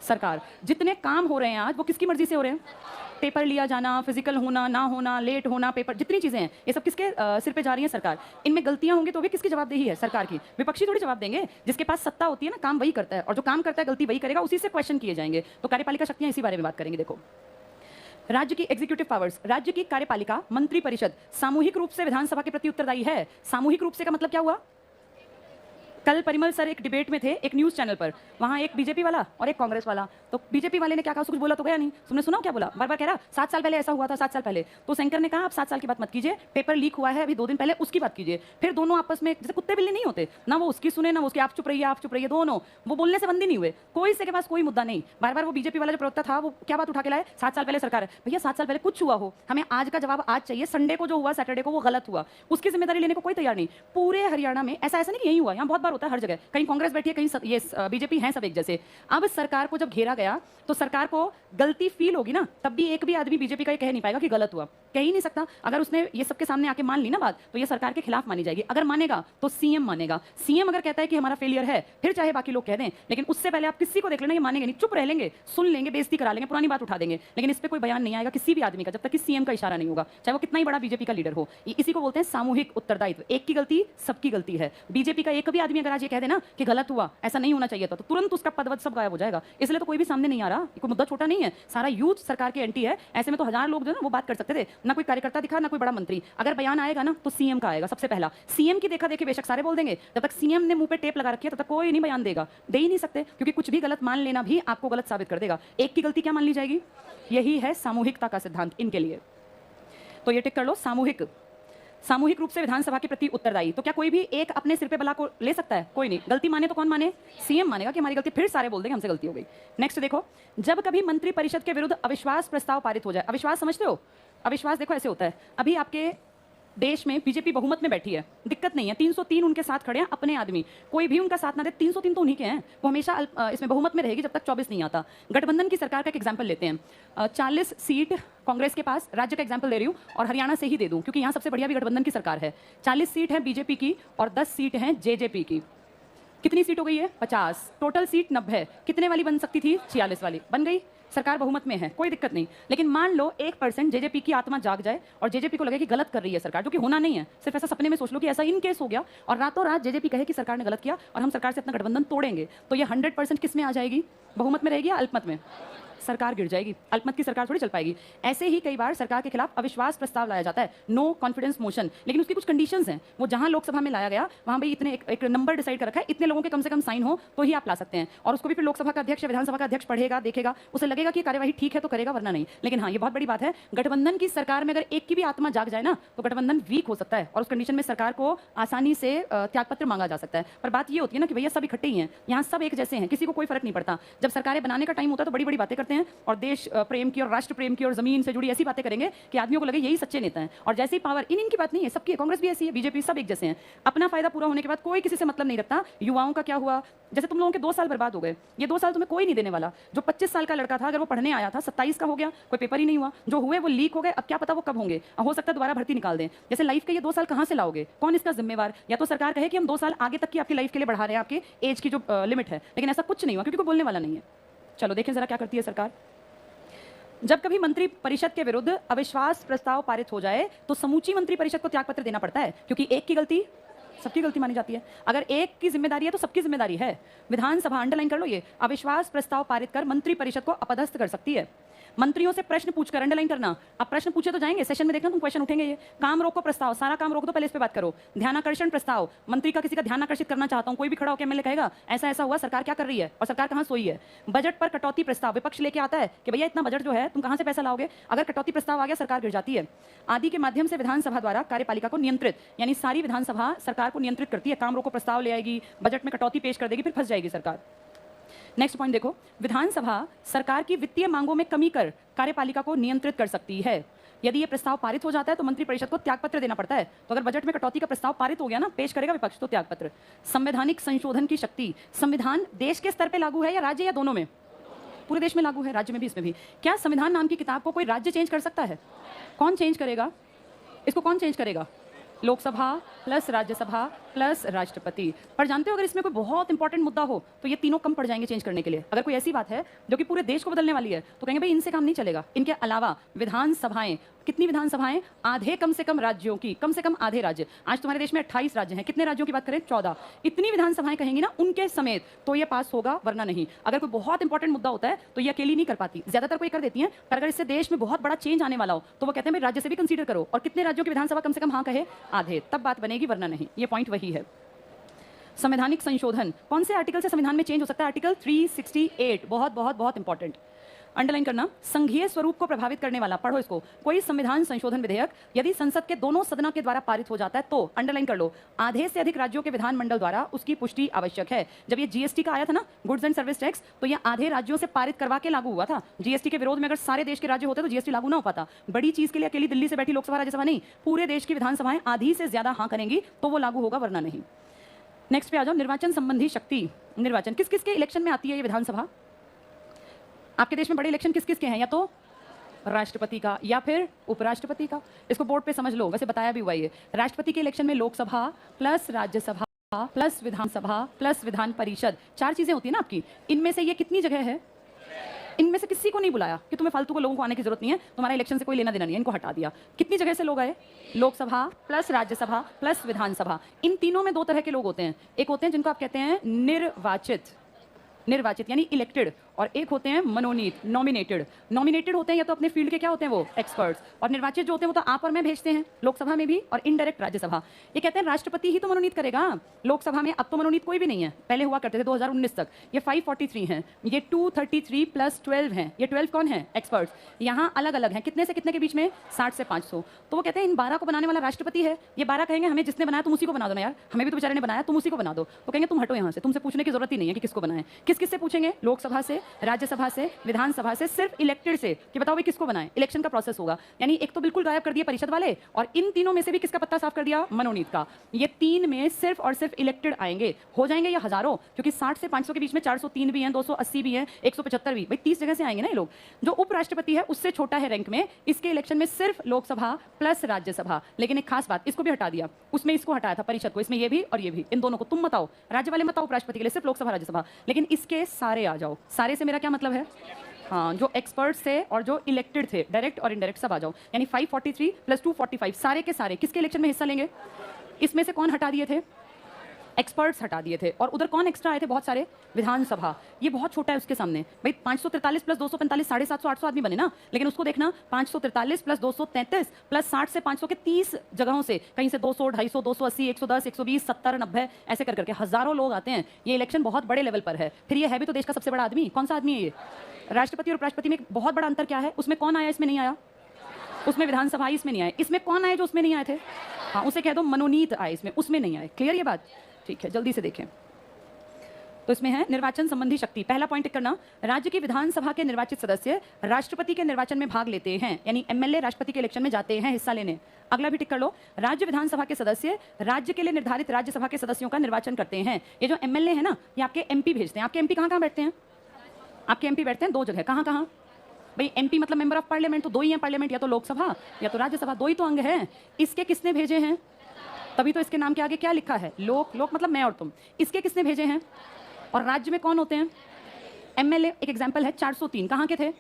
सरकार। जितने काम हो रहे हैं आज वो किसकी मर्जी से हो रहे हैं। पेपर लिया जाना, फिजिकल होना ना होना, लेट होना, पेपर, जितनी चीजें हैं ये सब किसके सिर पे जा रही हैं, सरकार। इनमें गलतियां होंगी तो भी किसकी जवाबदेही है, सरकार की। विपक्षी थोड़ी जवाब देंगे, जिसके पास सत्ता होती है ना, काम वही करता है, और जो काम करता है गलती वही करेगा, उसी से क्वेश्चन किए जाएंगे। तो कार्यपालिका शक्तियां इसी बारे में बात करेंगे। देखो, राज्य की एग्जीक्यूटिव पावर्स, राज्य की कार्यपालिका मंत्री परिषद सामूहिक रूप से विधानसभा के प्रति उत्तरदायी है। सामूहिक रूप से का मतलब क्या हुआ। कल परिमल सर एक डिबेट में थे एक न्यूज चैनल पर, वहां एक बीजेपी वाला और एक कांग्रेस वाला। तो बीजेपी वाले ने क्या कहा, उसको कुछ बोला तो गया नहीं। तुमने सुना क्या बोला, बार बार कह रहा 7 साल पहले ऐसा हुआ था, 7 साल पहले। तो एंकर ने कहा आप 7 साल की बात मत कीजिए, पेपर लीक हुआ है अभी 2 दिन पहले, उसकी बात कीजिए। फिर दोनों आपस में जैसे कुत्ते बिल्ली नहीं होते ना, वो उसकी सुने ना उसकी, आप चुप रहिए, दोनों वो बोलने से बंदी नहीं हुए, कोई से के पास कोई मुद्दा नहीं। बार बार वो बीजेपी वाला जो प्रवक्ता था वो क्या बात उठा के लाए, 7 साल पहले सरकार है। भैया 7 साल पहले कुछ हुआ हो, हमें आज का जवाब आज चाहिए। संडे को जो हुआ, सैटरडे को, वो गलत हुआ, उसकी जिम्मेदारी लेने को कोई तैयार नहीं। पूरे हरियाणा में ऐसा नहीं कि यही हुआ, यहाँ बहुत बार होता है, हर जगह कहीं कांग्रेस बैठी है, कहीं ये बीजेपी है, सब एक जैसे। अब सरकार को जब घेरा गया तो सरकार को गलती फील होगी ना, तब भी एक भी आदमी बीजेपी का ये कह नहीं पाएगा कि गलत हुआ, कह ही नहीं सकता। अगर उसने ये सबके सामने आके मान ली ना बात, तो ये सरकार के खिलाफ मानी जाएगी। अगर मानेगा तो सीएम मानेगा। सीएम अगर कहता है कि हमारा फेलियर है, फिर चाहे बाकी लोग कह दें, लेकिन उससे पहले आप किसी को देख लेना, ये मानेंगे नहीं, चुप रह लेंगे, सुन लेंगे, बेइज्जती करा लेंगे, पुरानी बात उठा देंगे, लेकिन इस पर कोई बयान नहीं आएगा किसी भी आदमी का जब तक कि सीएम का इशारा नहीं होगा, चाहे वो कितना ही बड़ा बीजेपी का लीडर हो। इसी को बोलते हैं सामूहिक उत्तरदायित्व। एक की गलती सबकी गलती है। बीजेपी का एक भी आदमी अगर आज ये कह देना कि गलत हुआ, ऐसा नहीं होना चाहिए था, तो तुरंत उसका पदवद सब गायब हो जाएगा। इसलिए तो कोई भी सामने नहीं आ रहा, कोई मुद्दा छोटा नहीं है, सारा यूथ सरकार के एंटी है। ऐसे में तो 1000 लोग जो है वो बात कर सकते थे, ना कोई कार्यकर्ता दिखा, ना कोई बड़ा मंत्री। अगर बयान आएगा ना तो सीएम का आएगा सबसे पहला। सीएम की देखा देखी बेशक सारे बोल देंगे, जब तक सीएम ने मुंह पे टेप लगा रखी है तब तक कोई नहीं बयान देगा, दे ही नहीं सकते, क्योंकि कुछ भी गलत मान लेना भी आपको गलत साबित कर देगा। एक की गलती क्या मान ली जाएगी, यही है सामूहिकता का सिद्धांत इनके लिए। तो ये टिक कर लो, सामूहिक रूप से विधानसभा के प्रति उत्तरदायी। तो क्या कोई भी एक अपने सिर पे बला को ले सकता है, कोई नहीं। गलती माने तो कौन माने, सीएम मानेगा कि हमारी गलती, फिर सारे बोल देंगे हमसे गलती हो गई। नेक्स्ट देखो, जब कभी मंत्री परिषद के विरुद्ध अविश्वास प्रस्ताव पारित हो जाए। अविश्वास समझते हो, अविश्वास देखो ऐसे होता है, अभी आपके देश में बीजेपी बहुमत में बैठी है, दिक्कत नहीं है, 303 उनके साथ खड़े हैं अपने आदमी, कोई भी उनका साथ ना दे, 303 तो उन्हीं के हैं, वो हमेशा इसमें बहुमत में रहेगी जब तक 24 नहीं आता। गठबंधन की सरकार का एक एग्जाम्पल लेते हैं, 40 सीट कांग्रेस के पास, राज्य का एग्जाम्पल दे रही हूँ और हरियाणा से ही दे दूं क्योंकि यहाँ सबसे बढ़िया भी गठबंधन की सरकार है। 40 सीट है बीजेपी की और 10 सीट है जेजेपी की। कितनी सीट हो गई है, 50, टोटल सीट 90। कितने वाली बन सकती थी, 46 वाली बन गई, सरकार बहुमत में है, कोई दिक्कत नहीं। लेकिन मान लो 1% जेजेपी की आत्मा जाग जाए और जेजेपी को लगे कि गलत कर रही है सरकार, जो कि होना नहीं है, सिर्फ ऐसा सपने में सोच लो कि ऐसा इन केस हो गया और रातों रात जेजेपी कहे कि सरकार ने गलत किया और हम सरकार से अपना गठबंधन तोड़ेंगे, तो ये 100% किस में आ जाएगी, बहुमत में रहेगी या अल्पमत में, सरकार गिर जाएगी, अल्पमत की सरकार थोड़ी चल पाएगी। ऐसे ही कई बार सरकार के खिलाफ अविश्वास प्रस्ताव लाया जाता है, नो कॉन्फिडेंस मोशन, लेकिन उसकी कुछ कंडीशंस हैं। वो जहां लोकसभा में लाया गया वहां भाई इतने एक नंबर डिसाइड कर रखा है, इतने लोगों के कम से कम साइन हो तो ही आप ला सकते हैं, और उसको भी फिर लोकसभा का अध्यक्ष या विधानसभा का अध्यक्ष पढ़ेगा, देखेगा, उसे लगेगा कि कार्यवाही ठीक है तो करेगा, वरना नहीं। लेकिन हाँ, ये बहुत बड़ी बात है, गठबंधन की सरकार में अगर एक की भी आत्मा जाग जाए ना तो गठबंधन वीक हो सकता है और उस कंडीशन में सरकार को आसानी से त्यागपत्र मांगा जा सकता है। पर बात ये होती है ना कि भैया सब इकट्ठे ही हैं, यहाँ सब एक जैसे हैं, किसी को कोई फर्क नहीं पड़ता। जब सरकारें बनाने का टाइम होता है तो बड़ी बड़ी बातें करते करते हैं और देश प्रेम की और राष्ट्र प्रेम की और जमीन से जुड़ी ऐसी बातें करेंगे कि आदमियों को लगे यही सच्चे नेता हैं। और जैसे ही पावर, इनकी बात नहीं है, सबकी है, कांग्रेस भी ऐसी है, बीजेपी, सब एक जैसे हैं। अपना फायदा पूरा होने के बाद कोई किसी से मतलब नहीं रखता। युवाओं का क्या हुआ? जैसे तुम लोगों के 2 साल बर्बाद हो गए, ये 2 साल तुम्हें कोई नहीं देने वाला। जो 25 साल का लड़का था, अगर वो पढ़ने आया था, 27 का हो गया, कोई पेपर ही नहीं हुआ। जो हुए वो लीक हो गए, अब क्या पता वो कब होंगे, हो सकता है दोबारा भर्ती निकाल दें। जैसे लाइफ के ये 2 साल कहाँ से लाओगे? कौन इसका जिम्मेवार? या तो सरकार कहे कि हम 2 साल आगे तक की आपकी लाइफ के लिए बढ़ा रहे हैं, आपके एज की जो लिमिट है, लेकिन ऐसा कुछ नहीं हुआ क्योंकि कोई बोलने वाला नहीं है। चलो देखें जरा क्या करती है सरकार। जब कभी मंत्री परिषद के विरुद्ध अविश्वास प्रस्ताव पारित हो जाए तो समूची मंत्री परिषद को त्यागपत्र देना पड़ता है, क्योंकि एक की गलती सबकी गलती मानी जाती है। अगर एक की जिम्मेदारी है तो सबकी जिम्मेदारी है। विधानसभा, अंडरलाइन कर लो ये, अविश्वास प्रस्ताव पारित कर मंत्री परिषद को अपदस्थ कर सकती है। मंत्रियों से प्रश्न पूछकर, अंडरलाइन करना, अब प्रश्न पूछे तो जाएंगे सेशन में, देखना तुम क्वेश्चन उठेंगे। ये काम रोको प्रस्ताव, सारा काम रोक दो, पहले इस पे बात करो। ध्यानाकर्षण प्रस्ताव, मंत्री का किसी का ध्यान आकर्षित करना चाहता हूं, कोई भी खड़ा होकर एमएलए कहेगा ऐसा ऐसा हुआ, सरकार क्या कर रही है और सरकार कहां सोई है। बजट पर कटौती प्रस्ताव, विपक्ष लेके आता है कि भैया इतना बजट जो है तुम कहां से पैसा लाओगे, अगर कटौती प्रस्ताव आ गया सरकार गिर जाती है। आदि के माध्यम से विधानसभा द्वारा कार्यपालिका को नियंत्रित, यानी सारी विधानसभा सरकार को नियंत्रित करती है। काम रोको प्रस्ताव ले आएगी, बजट में कटौती पेश कर देगी, फिर फंस जाएगी सरकार। नेक्स्ट पॉइंट देखो, विधानसभा सरकार की वित्तीय मांगों में कमी कर कार्यपालिका को नियंत्रित कर सकती है। यदि ये प्रस्ताव पारित हो जाता है तो मंत्री परिषद को त्यागपत्र देना पड़ता है। तो अगर बजट में कटौती का प्रस्ताव पारित हो गया ना, पेश करेगा विपक्ष, तो त्यागपत्र। संवैधानिक संशोधन की शक्ति, संविधान देश के स्तर पर लागू है या राज्य या दोनों में? पूरे देश में लागू है, राज्य में भी, इसमें भी। क्या संविधान नाम की किताब को कोई राज्य चेंज कर सकता है? कौन चेंज करेगा इसको? कौन चेंज करेगा? लोकसभा प्लस राज्यसभा प्लस राष्ट्रपति। पर जानते हो अगर इसमें कोई बहुत इंपॉर्टेंट मुद्दा हो तो ये तीनों कम पड़ जाएंगे चेंज करने के लिए। अगर कोई ऐसी बात है जो कि पूरे देश को बदलने वाली है तो कहेंगे भाई इनसे काम नहीं चलेगा। इनके अलावा विधानसभाएं, कितनी विधानसभाएं? आधे कम से कम राज्यों की, कम से कम आधे राज्य। आज तुम्हारे देश में 28 राज्य हैं, कितने राज्यों की बात करें? 14। इतनी विधानसभाएं कहेंगी ना उनके समेत तो ये पास होगा, वरना नहीं। अगर कोई बहुत इंपॉर्टेंट मुद्दा होता है तो ये अकेली नहीं कर पाती, ज्यादातर कोई कर देती है। पर अगर इससे देश में बहुत बड़ा चेंज आने वाला हो तो वो कहते हैं भाई राज्य से भी कंसीडर करो, और कितने राज्यों की विधानसभा कम से कम हाँ कहे? आधे, तब बात बनेगी, वरना नहीं। ये पॉइंट वही है। संवैधानिक संशोधन, कौन से आर्टिकल से संविधान में चेंज हो सकता है? आर्टिकल 368, बहुत बहुत बहुत इंपॉर्टेंट, अंडरलाइन करना। संघीय स्वरूप को प्रभावित करने वाला, पढ़ो इसको, कोई संविधान संशोधन विधेयक यदि संसद के दोनों सदनों के द्वारा पारित हो जाता है तो, अंडरलाइन कर लो, आधे से अधिक राज्यों के विधानमंडल द्वारा उसकी पुष्टि आवश्यक है। जब ये जीएसटी का आया था ना, गुड्स एंड सर्विस टैक्स, तो ये आधे राज्यों से पारित करवा के लागू हुआ था। जीएसटी के विरोध में अगर सारे देश के राज्य होते तो जीएसटी लागू ना हो पाता। बड़ी चीज के लिए अकेली दिल्ली से बैठी लोकसभा राज्यसभा नहीं, पूरे देश की विधानसभाएं आधी से ज्यादा हाँ करेंगी तो वो लागू होगा, वरना नहीं। नेक्स्ट पे आ जाओ, निर्वाचन संबंधी शक्ति। निर्वाचन किस किस के इलेक्शन में आती है ये विधानसभा? आपके देश में बड़े इलेक्शन किस किस के हैं? या तो राष्ट्रपति का या फिर उपराष्ट्रपति का। इसको बोर्ड पे समझ लो, वैसे बताया भी हुआ ये। राष्ट्रपति के इलेक्शन में लोकसभा प्लस राज्यसभा प्लस विधानसभा प्लस विधान परिषद, 4 चीजें होती है ना आपकी। इनमें से ये कितनी जगह है? इनमें से किसी को नहीं बुलाया कि तुम्हें फालतू को लोगों को आने की जरूरत नहीं है, तुम्हारा इलेक्शन से कोई लेना देना नहीं है, इनको हटा दिया। कितनी जगह से लोग आए? लोकसभा प्लस राज्यसभा प्लस विधानसभा। इन तीनों में 2 तरह के लोग होते हैं। एक होते हैं जिनको आप कहते हैं निर्वाचित, निर्वाचित यानी इलेक्टेड, और एक होते हैं मनोनीत, नॉमिनेटेड। नॉमिनेटेड होते हैं या तो अपने फील्ड के क्या होते हैं वो एक्सपर्ट्स, और निर्वाचित जो होते हैं वो तो आप और मैं भेजते हैं लोकसभा में भी और इनडायरेक्ट राज्यसभा। ये कहते हैं राष्ट्रपति ही तो मनोनीत करेगा लोकसभा में, अब तो मनोनीत कोई भी नहीं है, पहले हुआ करते थे 2019 तक। ये 543 हैं, ये 233 प्लस 12 हैं। ये 12 कौन है? एक्सपर्ट्स। यहाँ अलग अलग हैं, कितने से कितने के बीच में? 60 से 500। तो वो कहते हैं इन 12 को बनाने वाला राष्ट्रपति है। ये 12 कहेंगे हमें जिसने बनाया तुम उसी को बना दो ना यार, हमें भी तो बेचारे ने बनाया, तुम उसी को बना दो। तो कहेंगे तुम हटो यहाँ से, तुमसे पूछने की जरूरत ही नहीं है कि किसको बनाए। किस किस से पूछेंगे? लोकसभा से, राज्यसभा से, विधानसभा से, सिर्फ इलेक्टेड से कि बताओ भाई किसको बनाए। इलेक्शन का प्रोसेस होगा, यानी एक तो बिल्कुल गायब कर दिए परिषद वाले, और इन तीनों में से भी किसका पत्ता साफ कर दिया? मनोनीत का। ये 3 में सिर्फ और सिर्फ इलेक्टेड आएंगे। हो जाएंगे ये हजारों, क्योंकि 60 से 500 के बीच में 403 भी हैं, 280 भी हैं, 175 भी। भाई 30 जगह से आएंगे ना ये लोग। जो उपराष्ट्रपति है उससे छोटा है रैंक में, इसके इलेक्शन में सिर्फ लोकसभा प्लस राज्यसभा। लेकिन एक खास बात, इसको भी हटा दिया, उसमें इसको हटाया था परिषद को, इसमें ये भी और ये भी, इन दोनों को तुम बताओ, राज्य वाले बताओ उपराष्ट्रपति के लिए सिर्फ लोकसभा राज्यसभा। लेकिन इसके सारे आ जाओ। सारे से मेरा क्या मतलब है? हाँ, जो एक्सपर्ट्स थे और जो इलेक्टेड थे, डायरेक्ट और इनडायरेक्ट, सब आ जाओ। यानी 543 प्लस 245 सारे के सारे किसके इलेक्शन में हिस्सा लेंगे? इसमें से कौन हटा दिए थे? एक्सपर्ट्स हटा दिए थे। और उधर कौन एक्स्ट्रा आए थे? बहुत सारे, विधानसभा। ये बहुत छोटा है उसके सामने। भाई 543 प्लस 245 750 800 आदमी बने ना, लेकिन उसको देखना 543 प्लस 233 प्लस 60 से 500 के 30 जगहों से, कहीं से 200, 250, 280, 110, 120, 70, 90 ऐसे कर करके हजारों लोग आते हैं। ये इलेक्शन बहुत बड़े लेवल पर है। फिर ये है भी तो देश का सबसे बड़ा आदमी। कौन सा आदमी है ये? राष्ट्रपति और उपराष्ट्रपति में एक बहुत बड़ा अंतर क्या है? उसमें कौन आया, इसमें नहीं आया? उसमें विधानसभा, इसमें नहीं आए। इसमें कौन आए जो उसमें नहीं आए थे? हाँ, उसे कह दो मनोनीत आए, इसमें, उसमें नहीं आए। क्लियर ये बात? ठीक है, जल्दी से देखें। तो इसमें है निर्वाचन संबंधी शक्ति। पहला पॉइंट टिक करना, राज्य की विधानसभा के निर्वाचित सदस्य राष्ट्रपति के निर्वाचन में भाग लेते हैं, यानी एमएलए राष्ट्रपति के इलेक्शन में जाते हैं हिस्सा लेने। अगला भी टिक कर लो, राज्य विधानसभा के सदस्य राज्य के लिए निर्धारित राज्यसभा के सदस्यों का निर्वाचन करते हैं। ये जो एमएलए है ना, ये आपके एमपी भेजते हैं। आपके एमपी कहाँ कहाँ बैठते हैं? आपके एमपी बैठते हैं 2 जगह। कहाँ कहाँ भाई? एमपी मतलब मेंबर ऑफ पार्लियामेंट, तो 2 ही हैं पार्लियामेंट, या तो लोकसभा या तो राज्यसभा, 2 ही तो अंग हैं। इसके किसने भेजे हैं? तभी तो इसके नाम के आगे क्या लिखा है? लोक। लोक मतलब मैं और तुम। इसके किसने भेजे हैं? और राज्य में कौन होते हैं? एमएलए। एक एग्जांपल है 403, कहाँ के थे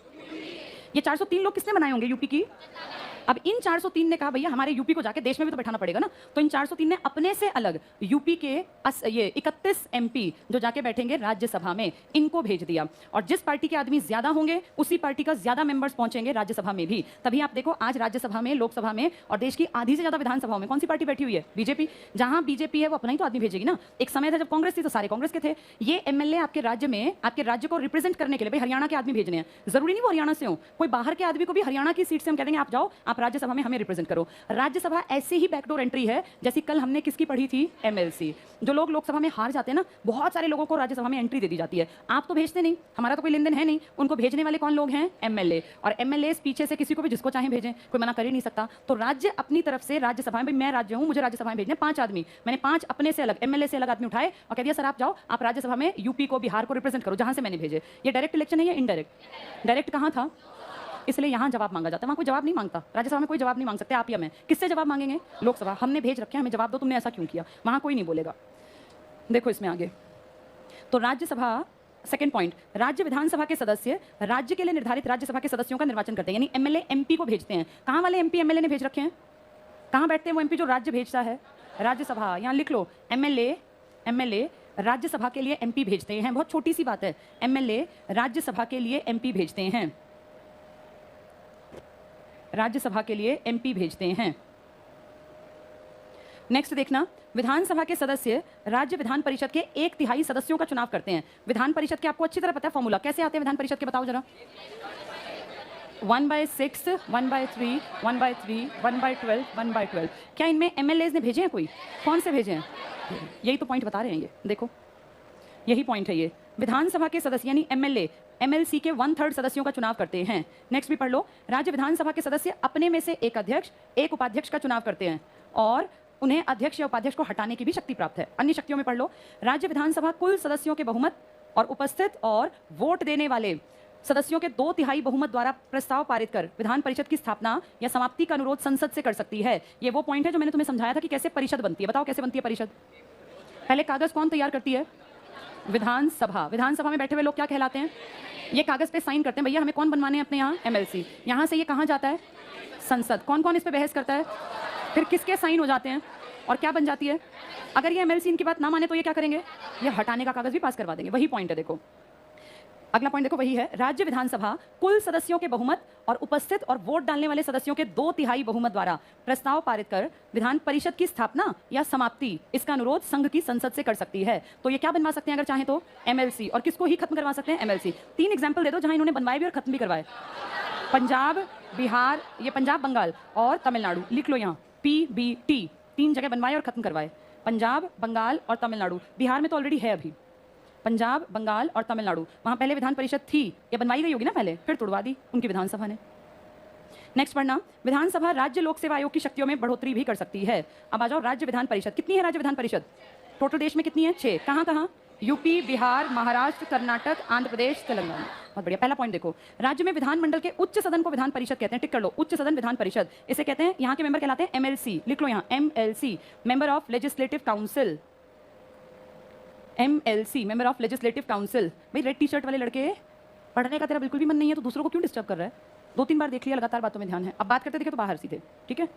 ये 403 लोग? किसने बनाए होंगे? यूपी की। अब इन 403 ने कहा भैया हमारे यूपी को जाके देश में भी तो बैठाना पड़ेगा ना, तो इन 403 ने अपने से अलग यूपी के ये 31 एमपी जो जाके बैठेंगे राज्यसभा में, इनको भेज दिया। और जिस पार्टी के आदमी ज्यादा होंगे उसी पार्टी का ज्यादा मेंबर्स पहुंचेंगे राज्यसभा में भी। तभी आप देखो आज राज्यसभा में, लोकसभा में और देश की आधी से ज्यादा विधानसभाओं में कौन सी पार्टी बैठी हुई है? बीजेपी। जहां बीजेपी है वो अपना ही तो आदमी भेजेगी ना। एक समय था जब कांग्रेस थी तो सारे कांग्रेस के थे। ये एमएलए आपके राज्य में, आपके राज्य को रिप्रेजेंट करने के लिए भाई हरियाणा के आदमी भेजने हैं। जरूरी नहीं वो हरियाणा से हो, कोई बाहर के आदमी को भी हरियाणा की सीट से हम कह देंगे आप जाओ, आप राज्यसभा में हमें करो। राज्यसभा ऐसे ही बैकडोर एंट्री है जैसी कल हमने किसकी पढ़ी थी? एमएलसी। जो लोग लोकसभा में हार जाते हैं ना, बहुत सारे लोगों को राज्यसभा में एंट्री दे दी जाती है। आप तो भेजते नहीं, हमारा तो कोई लेन देन है नहीं, उनको भेजने वाले कौन लोग हैं? एमएलए। और एमएलए पीछे से किसी को भी जिसको चाहे भेजें, कोई मना कर ही नहीं सकता। तो राज्य अपनी तरफ से राज्यसभा में, मैं राज्य हूं, मुझे राज्यसभा में भेजने 5 आदमी, मैंने 5 अपने से अलग एमएलए से अलग आदमी उठाए और कह दिया सर आप जाओ, आप राज्यसभा में यूपी को, बिहार को रिप्रेजेंट करो जहां से मैंने भेजे। ये डायरेक्ट इलेक्शन है या इनडायरेक्ट? डायरेक्ट कहां था? इसलिए यहां जवाब मांगा जाता है, वहां कोई जवाब नहीं मांगता। राज्यसभा में कोई जवाब नहीं मांग सकते आप या मैं। किससे जवाब मांगेंगे? लोकसभा। हमने भेज रखे हैं, हमें जवाब दो, तुमने ऐसा क्यों किया। वहां कोई नहीं बोलेगा। देखो इसमें आगे, तो राज्यसभा, सेकंड पॉइंट, राज्य विधानसभा के सदस्य राज्य के लिए निर्धारित राज्यसभा के सदस्यों का निर्वाचन करते हैं, यानी एमएलए एमपी को भेजते हैं। कहां वाले एमपी एमएलए ने भेज रखे हैं? कहां बैठते हैं वो एमपी जो राज्य भेजता है? राज्यसभा। यहां लिख लो, एमएलए राज्यसभा के लिए एमपी भेजते हैं। बहुत छोटी सी बात है, एमएलए राज्यसभा के लिए एमपी भेजते हैं, राज्यसभा के लिए एमपी भेजते हैं। नेक्स्ट देखना, विधानसभा के सदस्य राज्य विधान परिषद के 1/3 सदस्यों का चुनाव करते हैं। विधान परिषद के आपको अच्छी तरह पता है फॉर्मूला, कैसे आते हैं विधान परिषद के? बताओ जरा। 1/6, 1/3, 1/3, 1/12, 1/12। क्या इनमें एमएलए ने भेजे हैं? कोई कौन से भेजे हैं? यही तो पॉइंट बता रहे हैं ये, देखो यही पॉइंट है ये। विधानसभा के सदस्य यानी एमएलए एमएलसी के 1/3 सदस्यों का चुनाव करते हैं। नेक्स्ट भी पढ़ लो, राज्य विधानसभा के सदस्य अपने में से एक अध्यक्ष, एक उपाध्यक्ष का चुनाव करते हैं और उन्हें अध्यक्ष या उपाध्यक्ष को हटाने की भी शक्ति प्राप्त है। अन्य शक्तियों में पढ़ लो, राज्य विधानसभा कुल सदस्यों के बहुमत और उपस्थित और वोट देने वाले सदस्यों के 2/3 बहुमत द्वारा प्रस्ताव पारित कर विधान परिषद की स्थापना या समाप्ति का अनुरोध संसद से कर सकती है। ये वो पॉइंट है जो मैंने तुम्हें समझाया था कि कैसे परिषद बनती है। बताओ कैसे बनती है परिषद? पहले कागज कौन तैयार करती है? विधानसभा। विधानसभा में बैठे हुए लोग क्या कहलाते हैं? ये कागज पे साइन करते हैं, भैया हमें कौन बनवाने हैं अपने यहाँ? एमएलसी। यहाँ से ये कहाँ जाता है? संसद। कौन कौन इस पे बहस करता है? फिर किसके साइन हो जाते हैं और क्या बन जाती है? अगर ये एमएलसी इनकी बात ना माने तो ये क्या करेंगे? ये हटाने का कागज भी पास करवा देंगे। वही पॉइंट है। देखो अगला पॉइंट देखो, वही है, राज्य विधानसभा कुल सदस्यों के बहुमत और उपस्थित और वोट डालने वाले सदस्यों के 2/3 बहुमत द्वारा प्रस्ताव पारित कर विधान परिषद की स्थापना या समाप्ति, इसका अनुरोध संघ की संसद से कर सकती है। तो ये क्या बनवा सकते हैं अगर चाहें तो? एमएलसी। और किसको ही खत्म करवा सकते हैं? एमएलसी। 3 एग्जाम्पल दे दो जहां इन्होंने बनवाए भी और खत्म भी करवाए। पंजाब, बिहार, ये पंजाब, बंगाल और तमिलनाडु। लिख लो यहाँ, PBT। 3 जगह बनवाए और खत्म करवाए, पंजाब, बंगाल और तमिलनाडु। बिहार में तो ऑलरेडी है अभी, पंजाब, बंगाल और तमिलनाडु। वहां पहले विधान परिषद थी, ये बनवाई गई होगी ना पहले, फिर तोड़वा दी उनकी विधानसभा ने। नेक्स्ट पढ़ना, विधानसभा राज्य लोक सेवा आयोग की शक्तियों में बढ़ोतरी भी कर सकती है। अब आ जाओ, राज्य विधान परिषद कितनी है? राज्य विधान परिषद टोटल देश में कितनी है? 6। कहाँ कहाँ? यूपी, बिहार, महाराष्ट्र, कर्नाटक, आंध्र प्रदेश, तेलंगाना। बहुत बढ़िया। पहला पॉइंट देखो, राज्य में विधानमंडल के उच्च सदन को विधान परिषद कहते हैं। टिक कर लो, उच्च सदन विधान परिषद इसे कहते हैं। यहाँ के मेंबर कहलाते हैं एमएलसी। लिख लो यहाँ, MLC, member of legislative council. MLC, member of legislative council. भाई रेड टी शर्ट वाले लड़के, पढ़ने का तेरा बिल्कुल भी मन नहीं है तो दूसरों को क्यों डिस्टर्ब कर रहा है? 2-3 बार देख लिया, लगातार बातों में ध्यान है। अब बात करते देखे तो बाहर सीधे, ठीक है?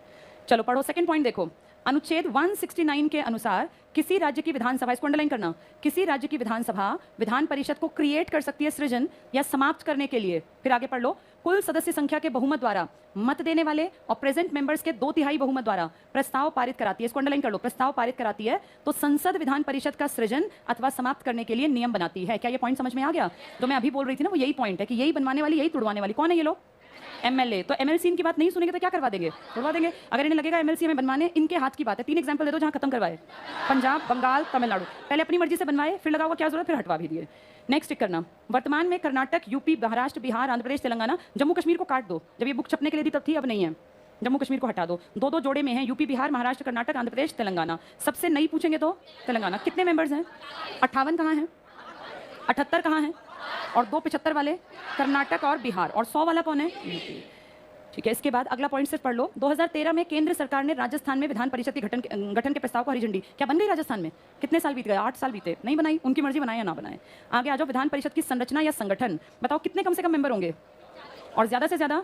चलो पढ़ो। सेकंड पॉइंट देखो, अनुच्छेद 169 के अनुसार किसी राज्य की विधानसभा, इसको अंडरलाइन करना, किसी राज्य की विधानसभा विधान परिषद को क्रिएट कर सकती है सृजन या समाप्त करने के लिए। फिर आगे पढ़ लो, कुल सदस्य संख्या के बहुमत द्वारा मत देने वाले और प्रेजेंट मेंबर्स के 2/3 बहुमत द्वारा प्रस्ताव पारित कराती है। इसको अंडरलाइन कर लो, प्रस्ताव पारित कराती है तो संसद विधान परिषद का सृजन अथवा समाप्त करने के लिए नियम बनाती है। क्या ये पॉइंट समझ में आ गया? जो मैं अभी बोल रही थी ना, वो यही पॉइंट है कि यही बनवाने वाली, यही तुड़वाने वाली कौन है? ये लोग MLA। तो MLC की बात नहीं सुनेंगे तो क्या करवा देंगे, करवा देंगे। अगर इन्हें लगेगा MLC हमें बनवाने, इनके हाथ की बात है। 3 एग्जाम्पल दे दो जहाँ खत्म करवाए, पंजाब, बंगाल, तमिलनाडु। पहले अपनी मर्जी से बनवाए, फिर लगा हुआ क्या जरूरत, फिर हटवा भी दिए। नेक्स्ट टिक करना, वर्तमान में कर्नाटक, यूपी, महाराष्ट्र, बिहार, आंध्र प्रदेश, तेलंगाना, जम्मू कश्मीर को काट दो। जब ये बुक छपने के लिए थी तब थी, अब नहीं है। जम्मू कश्मीर को हटा दो। 2-2 जोड़े में है, यूपी, बिहार, महाराष्ट्र, कर्नाटक, आंध्र प्रदेश, तेलंगाना। सबसे नई पूछेंगे तो तेलंगाना। कितने मेंबर्स हैं? 58 कहाँ हैं? 78 कहाँ हैं? और 2 75 वाले कर्नाटक और बिहार, और 100 वाला कौन है? यूपी। ठीक है, इसके बाद अगला पॉइंट सिर्फ पढ़ लो। 2013 में केंद्र सरकार ने राजस्थान में विधान परिषद के गठन के प्रस्ताव को हरी झंडी। क्या बन गई राजस्थान में? कितने साल बीत गए? 8 साल बीते, नहीं बनाई। उनकी मर्जी, बनाए या ना बनाए। आगे आ जाओ, विधान परिषद की संरचना या संगठन बताओ, कितने कम से कम मेंबर होंगे, और ज्यादा से ज्यादा,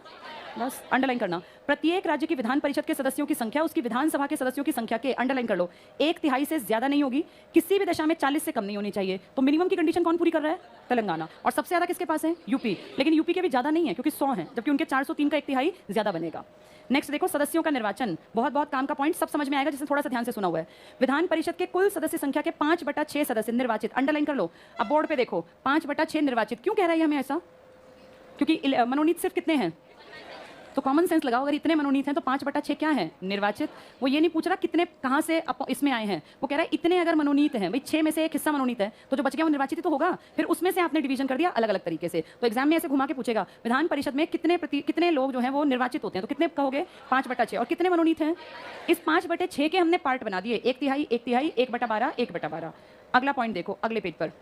बस अंडरलाइन करना। प्रत्येक राज्य की विधान परिषद के सदस्यों की संख्या उसकी विधानसभा के सदस्यों की संख्या के, अंडरलाइन कर लो, 1/3 से ज्यादा नहीं होगी। किसी भी दशा में 40 से कम नहीं होनी चाहिए। तो मिनिमम की कंडीशन कौन पूरी कर रहा है? तेलंगाना। और सबसे ज्यादा किसके पास है? यूपी। लेकिन यूपी के भी ज्यादा नहीं है, क्योंकि 100 है, जबकि उनके 403 का 1/3 ज्यादा बनेगा। नेक्स्ट देखो, सदस्यों का निर्वाचन। बहुत काम का पॉइंट, सब समझ में आएगा जिसने थोड़ा सा ध्यान से सुना हुआ है। विधान परिषद के कुल सदस्य संख्या के 5/6 सदस्य निर्वाचित, अंडरलाइन कर लो। अब बोर्ड पे देखो, 5/6 निर्वाचित। क्यों कह रहा है हमें ऐसा? क्योंकि मनोनीत सिर्फ कितने हैं? तो कॉमन सेंस लगाओ, अगर इतने मनोनीत हैं तो 5/6 क्या है? निर्वाचित। वो ये नहीं पूछ रहा कितने कहाँ से इसमें आए हैं, वो कह रहा है इतने अगर मनोनीत हैं, भाई 6 में से एक हिस्सा मनोनीत है, तो जो बच गया वो निर्वाचित ही तो होगा। फिर उसमें से आपने डिवीजन कर दिया अलग अलग तरीके से। तो एग्जाम में ऐसे घुमा के पूछेगा, विधान परिषद में कितने लोग जो हैं वो निर्वाचित होते हैं, तो कितने कहोगे? 5/6। और कितने मनोनीत हैं? इस 5/6 के हमने पार्ट बना दिए, 1/3, 1/3, 1/12, 1/12। अगला पॉइंट देखो अगले पेज पर,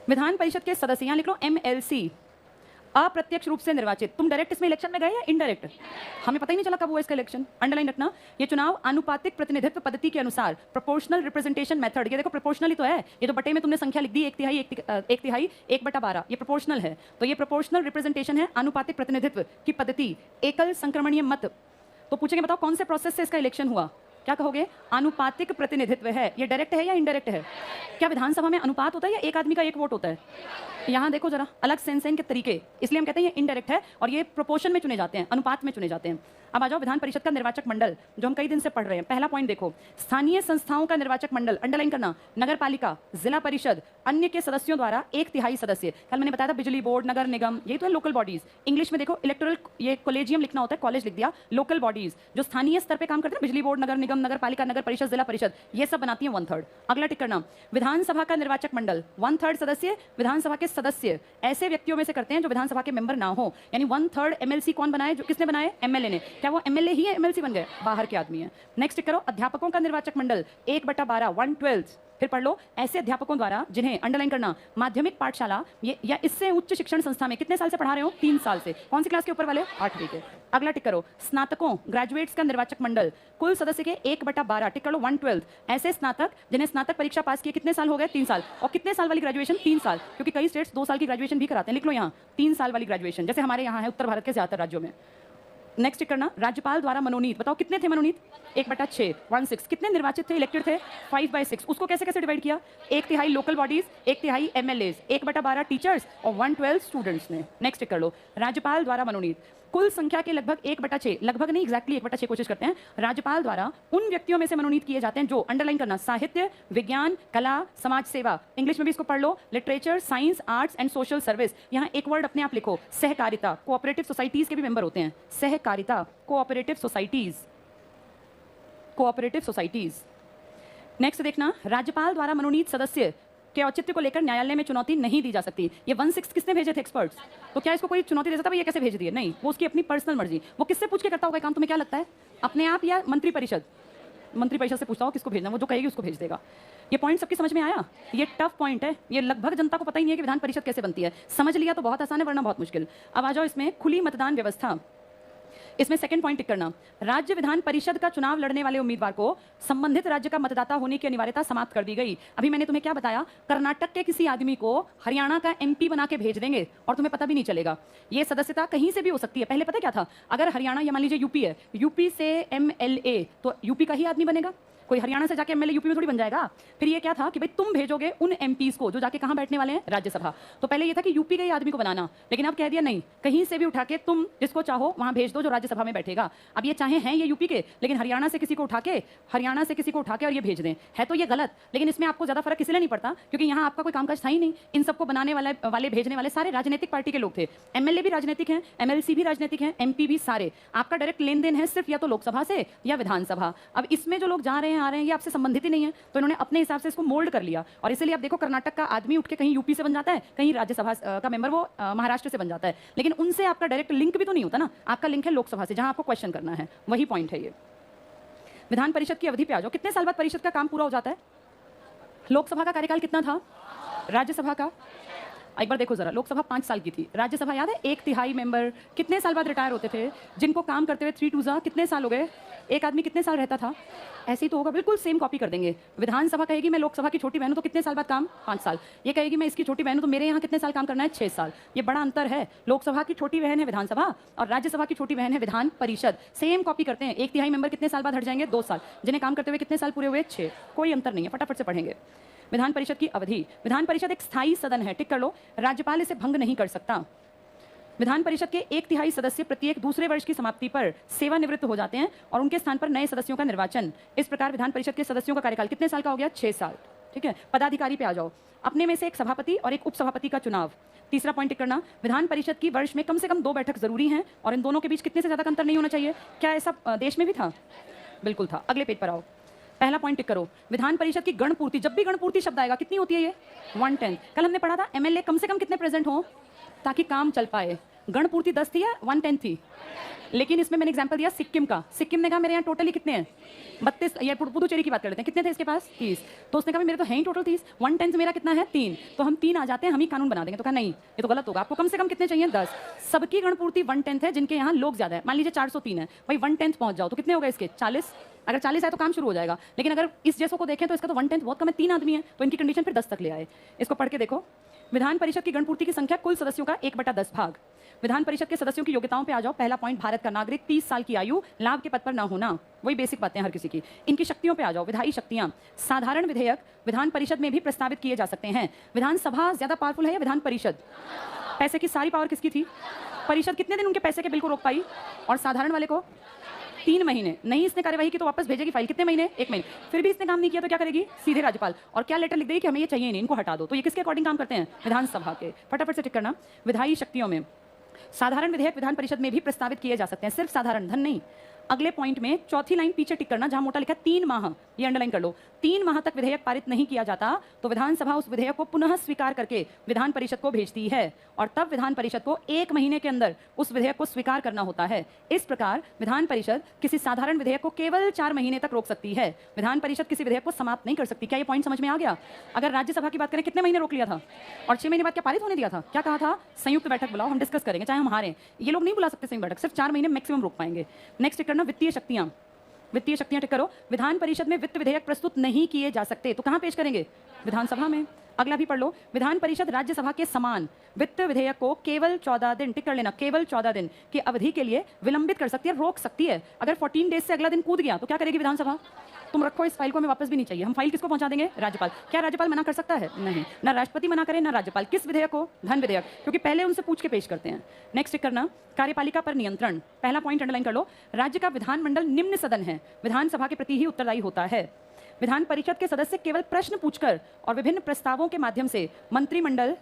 विधान परिषद के सदस्य, यहाँ लिख लो MLC, अप्रत्यक्ष रूप से निर्वाचित। तुम डायरेक्ट इसमें इलेक्शन में गए या इनडायरेक्ट? हमें पता ही नहीं चला कब हुआ इसका इलेक्शन, अंडरलाइन रखना। ये चुनाव आनुपातिक प्रतिनिधित्व पद्धति के अनुसार, प्रोपोर्शनल रिप्रेजेंटेशन मेथड। ये देखो प्रोपोर्शनल ही तो है, ये जो बटे में तुमने संख्या लिख दी 1/3, 1/3, 1/12, ये प्रोपोर्शनल है। तो ये प्रोपोर्शनल रिप्रेजेंटेशन है, आनुपातिक प्रतिनिधित्व की पद्धति, एकल संक्रमणीय मत। तो पूछेंगे बताओ कौन से प्रोसेस से इसका इलेक्शन हुआ? क्या कहोगे? आनुपातिक प्रतिनिधित्व है। ये डायरेक्ट है या इनडायरेक्ट है? क्या विधानसभा में अनुपात होता है या एक आदमी का एक वोट होता है? यहाँ देखो जरा, अलग सेंस है इनके तरीके, इसलिए हम कहते हैं ये इनडायरेक्ट है और ये प्रोपोर्शन में चुने जाते हैं, अनुपात में चुने जाते हैं। अब आ जाओ विधान परिषद का निर्वाचक मंडल, जो हम कई दिन से पढ़ रहे हैं। पहला पॉइंट देखो, स्थानीय संस्थाओं का निर्वाचक मंडल, अंडरलाइन करना। नगर पालिका, जिला परिषद, अन्य के सदस्यों द्वारा 1/3 सदस्य। कल मैंने बताया था बिजली बोर्ड, नगर निगम, ये तो है लोकल बॉडीज। इंग्लिश में देखो इलेक्टोरल, ये कॉलेजियम लिखना होता है, कॉलेज लिख दिया। लोकल बॉडीज जो स्थानीय स्तर पे काम करते हैं, बिजली बोर्ड, नगर निगम, नगर पालिका, नगर परिषद, जिला परिषद, ये सब बनाती है 1/3। अगला टिक करना, विधानसभा का निर्वाचक मंडल, 1/3 सदस्य विधानसभा के सदस्य ऐसे व्यक्तियों में से करते हैं जो विधानसभा के मेंबर ना हो। यानी 1/3 MLC कौन बनाए? जो किसने बनाए? MLA ने। क्या वो MLA ही है, MLC बन गए? बाहर के आदमी है। नेक्स्ट करो, अध्यापकों का निर्वाचक मंडल, 1/12, 1/12। फिर पढ़ लो, ऐसे अध्यापकों द्वारा जिन्हें, अंडरलाइन करना, माध्यमिक पाठशाला ये या इससे उच्च शिक्षण संस्था में कितने साल से पढ़ा रहे हो? 3 साल से। कौन सी क्लास के ऊपर वाले? 8वीं के। अगला टिक करो, स्नातकों, ग्रेजुएट्स का निर्वाचक मंडल, कुल सदस्य के 1/12, टिक करो 1/12। ऐसे स्नातक जिन्हें स्नातक परीक्षा पास किए कितने साल हो गए? 3 साल। और कितने साल वाली ग्रेजुएशन? 3 साल, क्योंकि कई स्टेट्स 2 साल की ग्रेजुएशन भी कराते हैं। लिख लो यहाँ 3 साल वाली ग्रेजुएशन, जैसे हमारे यहाँ है उत्तर भारत के ज्यादातर राज्यों में। नेक्स्ट करना, राज्यपाल द्वारा मनोनीत, बताओ कितने थे मनोनीत? 1/6, 1/6। कितने निर्वाचित थे, इलेक्टेड थे? 5/6। उसको कैसे कैसे डिवाइड किया? 1/3 लोकल बॉडीज, 1/3 MLAs, 1/12 टीचर्स और 1/12 स्टूडेंट्स ने। नेक्स्ट कर लो, राज्यपाल द्वारा मनोनीत, कुल संख्या के लगभग 1/6, लगभग नहीं एग्जैक्टली 1/6 कोशिश करते हैं, राज्यपाल द्वारा उन व्यक्तियों में से मनोनीत किए जाते हैं जो, अंडरलाइन करना, साहित्य, विज्ञान, कला, समाज सेवा, इंग्लिश में भी इसको पढ़ लो, literature, science, arts and social service. यहाँ एक वर्ड अपने आप लिखो, सहकारिता, कोऑपरेटिव सोसाइटीज के भी मेंबर होते हैं। सहकारिता, cooperative societies, cooperative societies. Next देखना, राज्यपाल द्वारा मनोनीत सदस्य के औचित्य को लेकर न्यायालय में चुनौती नहीं दी जा सकती। ये 1/6 किसने भेजे थे? एक्सपर्ट्स। तो क्या इसको कोई चुनौती दे सकता है भाई ये कैसे भेज दिए? नहीं, वो उसकी अपनी पर्सनल मर्जी। वो किससे पूछ के करता होगा काम, तुम्हें क्या लगता है? अपने आप या मंत्री परिषद? मंत्री परिषद से पूछता हो किसको भेजना, वो जो कहेगी उसको भेज देगा। ये पॉइंट सबकी समझ में आया? ये टफ पॉइंट है, ये लगभग जनता को पता ही नहीं है कि विधान परिषद कैसे बनती है। समझ लिया तो बहुत आसान है, वरना बहुत मुश्किल। अब आ जाओ इसमें खुली मतदान व्यवस्था, इसमें सेकंड पॉइंट टिक करना, राज्य विधान परिषद का चुनाव लड़ने वाले उम्मीदवार को संबंधित राज्य का मतदाता होने की अनिवार्यता समाप्त कर दी गई। अभी मैंने तुम्हें क्या बताया, कर्नाटक के किसी आदमी को हरियाणा का MP बना के भेज देंगे और तुम्हें पता भी नहीं चलेगा। ये सदस्यता कहीं से भी हो सकती है। पहले पता क्या था, अगर हरियाणा या मान लीजिए यूपी है, यूपी से MLA तो यूपी का ही आदमी बनेगा, कोई हरियाणा से जाके एमएलए यूपी में थोड़ी बन जाएगा। फिर ये क्या था कि भाई तुम भेजोगे उन एमपीज को जो जाके कहाँ बैठने वाले हैं, राज्यसभा। तो पहले ये था कि यूपी के ही आदमी को बनाना, लेकिन अब कह दिया नहीं, कहीं से भी उठा के तुम जिसको चाहो वहां भेज दो जो राज्यसभा में बैठेगा। अब ये चाहे हैं ये यूपी के, लेकिन हरियाणा से किसी को उठा के और ये भेज दें, है तो ये गलत। लेकिन इसमें आपको ज्यादा फर्क इसलिए नहीं पड़ता क्योंकि यहाँ आपका कोई कामकाज था ही नहीं। इन सबको बनाने वाले भेजने वाले सारे राजनीतिक पार्टी के लोग थे। एमएलए भी राजनीतिक हैं, एमएलसी भी राजनीतिक हैं, एमपी भी सारे। आपका डायरेक्ट लेन देन है सिर्फ या तो लोकसभा से या विधानसभा। अब इसमें जो लोग जा रहे हैं आ रहे हैं ये आपसे संबंधित ही नहीं है, तो इन्होंने अपने हिसाब से इसको मोल्ड कर लिया। और इसलिए आप देखो कर्नाटक का आदमी उठ के कहीं यूपी से बन जाता है, कहीं राज्यसभा का मेंबर वो महाराष्ट्र से बन जाता है, लेकिन उनसे आपका डायरेक्ट लिंक भी तो नहीं होता ना। आपका लिंक है लोकसभा से, जहां आपको क्वेश्चन करना है, वही पॉइंट है ये। विधान परिषद की अवधि पे आ जाओ, कितने साल बाद परिषद का काम पूरा हो जाता है? लोकसभा का कार्यकाल कितना था, राज्यसभा का? एक बार देखो जरा, लोकसभा 5 साल की थी, राज्यसभा याद है 1/3 मेंबर कितने साल बाद रिटायर होते थे, जिनको काम करते हुए 3 2 कितने साल हो गए, एक आदमी कितने साल रहता था। ऐसे ही तो होगा, बिल्कुल सेम कॉपी कर देंगे। विधानसभा कहेगी मैं लोकसभा की छोटी बहन हूं तो कितने साल बाद काम, 5 साल। ये कहेगी मैं इसकी छोटी बहन हूं तो मेरे यहाँ कितने साल काम करना है, 6 साल। ये बड़ा अंतर है। लोकसभा की छोटी बहन है विधानसभा और राज्यसभा की छोटी बहन है विधान परिषद। सेम कॉपी करते हैं। 1/3 मेंबर कितने साल बाद हट जाएंगे, 2 साल। जिन्हें काम करते हुए कितने साल पूरे हुए, 6। कोई अंतर नहीं है, फटाफट से पढ़ेंगे। विधान परिषद की अवधि, विधान परिषद एक स्थायी सदन है, टिक कर लो, राज्यपाल इसे भंग नहीं कर सकता। विधान परिषद के 1/3 सदस्य प्रत्येक दूसरे वर्ष की समाप्ति पर सेवानिवृत्त हो जाते हैं और उनके स्थान पर नए सदस्यों का निर्वाचन। इस प्रकार विधान परिषद के सदस्यों का कार्यकाल कितने साल का हो गया, 6 साल। ठीक है, पदाधिकारी पे आ जाओ। अपने में से एक सभापति और एक उपसभापति का चुनाव। तीसरा पॉइंट टिक करना, विधान परिषद की वर्ष में कम से कम 2 बैठक जरूरी हैं और इन दोनों के बीच कितने से ज्यादा अंतर नहीं होना चाहिए। क्या ऐसा देश में भी था? बिल्कुल था। अगले पेज पर आओ, पहला पॉइंट टिक करो। विधान परिषद की गणपूर्ति, जब भी गणपूर्ति शब्द आएगा कितनी होती है ये, 1/10। कल हमने पढ़ा था एमएलए कम से कम कितने प्रेजेंट हो ताकि काम चल पाए। गणपूर्ति 10 थी या 1/10 थी? लेकिन इसमें मैंने एग्जांपल दिया सिक्किम का। सिक्किम ने कहा मेरे यहाँ टोटली कितने हैं, 32। ये पुदुचेरी की बात कर लेते हैं, कितने थे इसके पास, 30। तो उसने कहा मेरे तो हैं ही टोटल 30, 1/10 मेरा कितना है, 3। तो हम 3 आ जाते हैं, हम ही कानून बना देंगे। तो कहा नहीं, ये तो गलत होगा, आपको कम से कम कितने चाहिए, 10। सबकी गणपूर्ति 1/10 है, जिनके यहाँ लोग ज्यादा है। मान लीजिए 403 है, भाई 1/10 पहुंच जाओ तो कितने हो गए इसके, 40। अगर 40 है तो काम शुरू हो जाएगा। लेकिन अगर इस जैसों को देखें तो इसका तो 1/10 बहुत कम है, 3 आदमी है, तो इनकी कंडीशन फिर 10 तक ले आए। इसको पढ़ के देखो। विधान परिषद की गणपूर्ति की संख्या कुल सदस्यों का 1/10 भाग। विधान परिषद के सदस्यों की योग्यताओं पे आ जाओ। पहला पॉइंट, भारत का नागरिक, 30 साल की आयु, लाभ के पद पर ना होना, वही बेसिक बातें हर किसी की। इनकी शक्तियों पे आ जाओ। विधायी शक्तियां, साधारण विधेयक विधान परिषद में भी प्रस्तावित किए जा सकते हैं। विधानसभा ज्यादा पावरफुल है या विधान परिषद? पैसे की सारी पावर किसकी थी, परिषद। कितने दिन उनके पैसे के बिल को रोक पाई, और साधारण वाले को 3 महीने। नहीं इसने कार्यवाही की तो वापस भेजेगी फाइल, कितने महीने, 1 महीने। फिर भी इसने काम नहीं किया तो क्या करेगी, सीधे राज्यपाल। और क्या लेटर लिख देगी कि हमें ये चाहिए नहीं, इनको हटा दो। तो ये किसके अकॉर्डिंग काम करते हैं, विधानसभा के। फटाफट से टिक करना। विधायी शक्तियों में साधारण विधेयक विधान परिषद में भी प्रस्तावित किए जा सकते हैं, सिर्फ साधारण, धन नहीं। अगले पॉइंट में चौथी लाइन पीछे टिक करना, जहां मोटा लिखा है 3 माह, ये अंडरलाइन कर लो। 3 माह तक विधेयक पारित नहीं किया जाता तो विधानसभा उस विधेयक को पुनः स्वीकार करके विधान परिषद को भेजती है और तब विधान परिषद को 1 महीने के अंदर उस विधेयक को स्वीकार करना होता है। इस प्रकार विधान परिषद किसी साधारण विधेयक को केवल 4 महीने तक रोक सकती है। विधान परिषद किसी विधेयक को समाप्त नहीं कर सकती। क्या ये पॉइंट समझ में आ गया? अगर राज्यसभा की बात करें, कितने महीने रोक लिया था और 6 महीने बाद क्या पारित होने दिया था? क्या कहा था, संयुक्त बैठक बुलाओ, हम डिस्कस करेंगे, चाहे हम हारें। ये लोग नहीं बुला सकते संयुक्त बैठक, सिर्फ 4 महीने मैक्सिमम रोक पाएंगे। नेक्स्ट टिक करना, वित्तीय शक्तियां। वित्तीय शक्तियां टिक करो। विधान परिषद में वित्त विधेयक प्रस्तुत नहीं किए जा सकते तो कहां पेश करेंगे, विधानसभा में। अगला भी पढ़ लो। विधान परिषद राज्यसभा के समान वित्त विधेयक को केवल 14 दिन, टिक कर लेना, केवल 14 दिन की अवधि के लिए विलंबित कर सकती है, रोक सकती है। अगर 14 डेज से अगला दिन कूद गया तो क्या करेगी विधानसभा, तुम रखो इस फाइल को, हमें वापस भी नहीं चाहिए। हम फाइल किसको पहुंचा देंगे, राज्यपाल। क्या राज्यपाल मना कर सकता है? नहीं, ना राष्ट्रपति मना करे ना राज्यपाल। किस विधेयक को, धन विधेयक, क्योंकि पहले उनसे पूछ के पेश करते हैं। नेक्स्ट टिक करना, कार्यपालिका पर नियंत्रण। पहला पॉइंट अंडरलाइन कर लो। राज्य का विधानमंडल निम्न सदन है, विधानसभा के प्रति ही उत्तरदायी होता है। विधान परिषद के सदस्य केवल प्रश्न पूछकर और विभिन्न प्रस्तावों के माध्यम से मंत्रिमंडल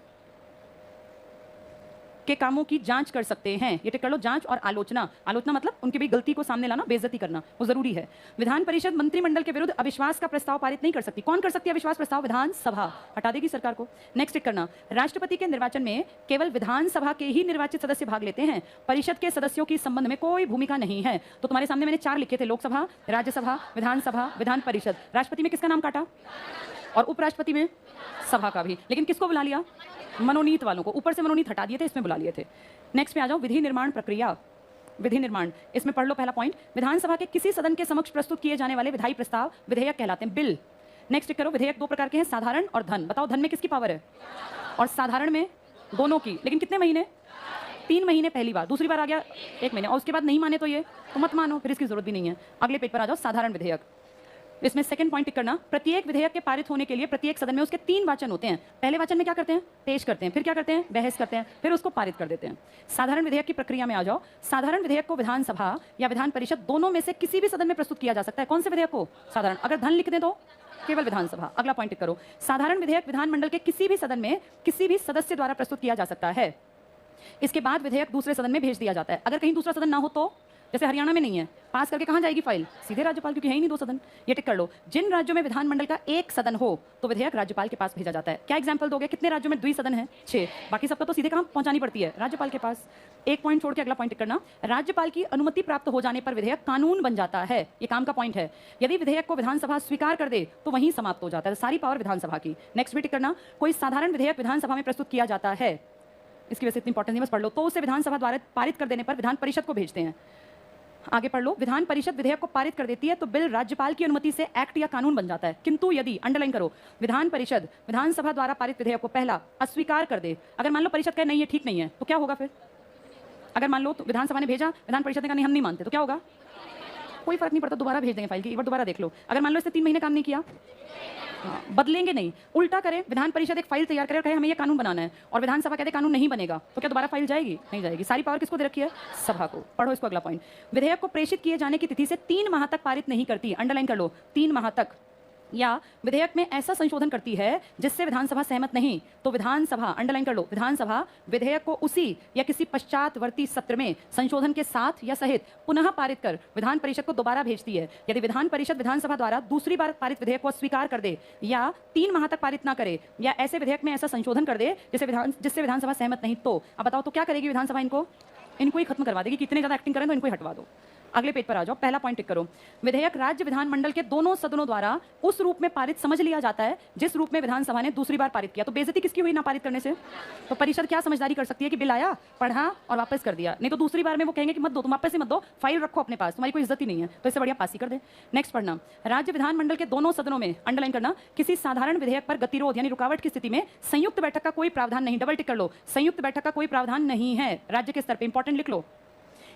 के कामों की जांच कर सकते हैं। ये टिक कर लो, जांच और आलोचना। आलोचना मतलब उनकी भी गलती को सामने लाना, बेइज्जती करना, वो जरूरी है। विधान परिषद मंत्रिमंडल के विरुद्ध अविश्वास का प्रस्ताव पारित नहीं कर सकती। कौन कर सकती है अविश्वास प्रस्ताव, विधानसभा, हटा देगी सरकार को। नेक्स्ट टिक करना, राष्ट्रपति के निर्वाचन में केवल विधानसभा के ही निर्वाचित सदस्य भाग लेते हैं, परिषद के सदस्यों की संबंध में कोई भूमिका नहीं है। तो तुम्हारे सामने मैंने 4 लिखे थे, लोकसभा, राज्यसभा, विधानसभा, विधान परिषद। राष्ट्रपति में किसका नाम काटा और उपराष्ट्रपति में सभा का भी, लेकिन किसको बुला लिया, मनोनीत वालों को। ऊपर से मनोनीत हटा दिए थे, इसमें बुला लिए थे। नेक्स्ट पे आ जाओ, विधि निर्माण प्रक्रिया। विधि निर्माण, इसमें पढ़ लो पहला पॉइंट, विधानसभा के किसी सदन के समक्ष प्रस्तुत किए जाने वाले विधायी प्रस्ताव विधेयक कहलाते हैं, बिल। नेक्स्ट करो, विधेयक 2 प्रकार के हैं, साधारण और धन। बताओ धन में किसकी पावर है और साधारण में दोनों की, लेकिन कितने महीने, 3 महीने पहली बार, दूसरी बार आ गया 1 महीने, और उसके बाद नहीं माने तो ये तो मत मानो, फिर इसकी जरूरत भी नहीं है। अगले पेज पर आ जाओ, साधारण विधेयक। इसमें सेकंड पॉइंट टिक करना, प्रत्येक विधेयक के पारित होने के लिए प्रत्येक सदन में उसके 3 वाचन होते हैं। पहले वाचन में क्या करते हैं? पेश करते हैं, फिर क्या करते हैं? बहस करते हैं, फिर उसको पारित कर देते हैं। साधारण विधेयक की प्रक्रिया में आ जाओ। साधारण विधेयक को विधानसभा या विधान परिषद दोनों में से किसी भी सदन में प्रस्तुत किया जा सकता है। कौन से विधेयक को? साधारण। अगर धन लिख दें तो केवल विधानसभा। अगला पॉइंट टिक करो, साधारण विधेयक विधानमंडल के किसी भी सदन में किसी भी सदस्य द्वारा प्रस्तुत किया जा सकता है। इसके बाद विधेयक दूसरे सदन में भेज दिया जाता है। अगर कहीं दूसरा सदन ना हो तो, जैसे हरियाणा में नहीं है, पास करके कहां जाएगी फाइल? सीधे राज्यपाल, क्योंकि है ही नहीं 2 सदन। ये टिक कर लो। जिन राज्यों में विधानमंडल का 1 सदन हो तो विधेयक राज्यपाल के पास भेजा जाता है। क्या एग्जांपल दोगे? कितने राज्यों में द्विसदन है? 6। बाकी सबका तो सीधे कहां पहुंचानी पड़ती है? राज्यपाल के पास। एक पॉइंट छोड़ के अगला पॉइंट टिक करना, राज्यपाल की अनुमति प्राप्त हो जाने पर विधेयक कानून बन जाता है। ये काम का पॉइंट है। यदि विधेयक को विधानसभा स्वीकार कर दे तो वहीं समाप्त हो जाता है, सारी पावर विधानसभा की। नेक्स्ट भी टिक करना, कोई साधारण विधेयक विधानसभा में प्रस्तुत किया जाता है, इसकी वजह से इतनी इंपॉर्टेंस नहीं, बस पढ़ लो, तो उसे विधानसभा द्वारा पारित कर देने पर विधान परिषद को भेजते हैं। आगे पढ़ लो, विधान परिषद विधेयक को पारित कर देती है तो बिल राज्यपाल की अनुमति से एक्ट या कानून बन जाता है। किंतु यदि, अंडरलाइन करो, विधान परिषद विधानसभा द्वारा पारित विधेयक को पहला अस्वीकार कर दे, अगर मान लो परिषद कहे नहीं ये ठीक नहीं है, तो क्या होगा फिर? अगर मान लो तो विधानसभा ने भेजा, विधान परिषद ने कहा नहीं हम नहीं मानते, तो क्या होगा? कोई फर्क नहीं पड़ता, दोबारा भेज देंगे फाइल की, एक बार दोबारा देख लो। अगर मान लो इसने 3 महीने काम नहीं किया, बदलेंगे नहीं, उल्टा करें, विधान परिषद एक फाइल तैयार करे और कहे हमें ये कानून बनाना है, और विधानसभा कहते कानून नहीं बनेगा, तो क्या दोबारा फाइल जाएगी? नहीं जाएगी। सारी पावर किसको दे रखी है? सभा को। पढ़ो इसको, अगला पॉइंट, विधेयक को प्रेषित किए जाने की तिथि से 3 माह तक पारित नहीं करती। अंडरलाइन कर लो, 3 माह तक। या विधेयक में ऐसा संशोधन करती है जिससे विधानसभा सहमत नहीं, तो विधानसभा, अंडरलाइन कर लो, विधानसभा विधेयक को उसी या किसी पश्चातवर्ती सत्र में संशोधन के साथ या सहित पुनः पारित कर विधान परिषद को दोबारा भेजती है। यदि विधान परिषद विधानसभा द्वारा दूसरी बार पारित विधेयक को स्वीकार कर दे या 3 माह तक पारित ना करे या ऐसे विधेयक में ऐसा संशोधन कर दे जिससे विधानसभा सहमत नहीं, तो अब बताओ तो क्या करेगी विधानसभा? इनको ही खत्म करवा देगी। कितने ज्यादा एक्टिंग करें तो इनको ही हटवा दो। अगले पेज पर आ जाओ, पहला पॉइंट टिक करो, विधेयक राज्य विधानमंडल के दोनों सदनों द्वारा उस रूप में पारित समझ लिया जाता है जिस रूप में विधानसभा ने दूसरी बार पारित किया। तो बेइज्जती किसकी हुई ना पारित करने से? तो परिषद क्या समझदारी कर सकती है कि बिल आया, पढ़ा और वापस कर दिया, नहीं तो दूसरी बार में वो कहेंगे कि मत दो, तुम वापस ही मत दो, फाइल रखो अपने पास, तुम्हारी कोई इज्जत ही नहीं है, तो इससे बढ़िया पास ही कर दे। नेक्स्ट पढ़ना, राज्य विधानमंडल के दोनों सदनों में, अंडरलाइन करना, किसी साधारण विधेयक पर गतिरोध यानी रुकावट की स्थिति में संयुक्त बैठक का कोई प्रावधान नहीं। डबल टिक कर लो, संयुक्त बैठक का कोई प्रावधान नहीं है राज्य के स्तर पर। इंपॉर्टेंट लिख लो,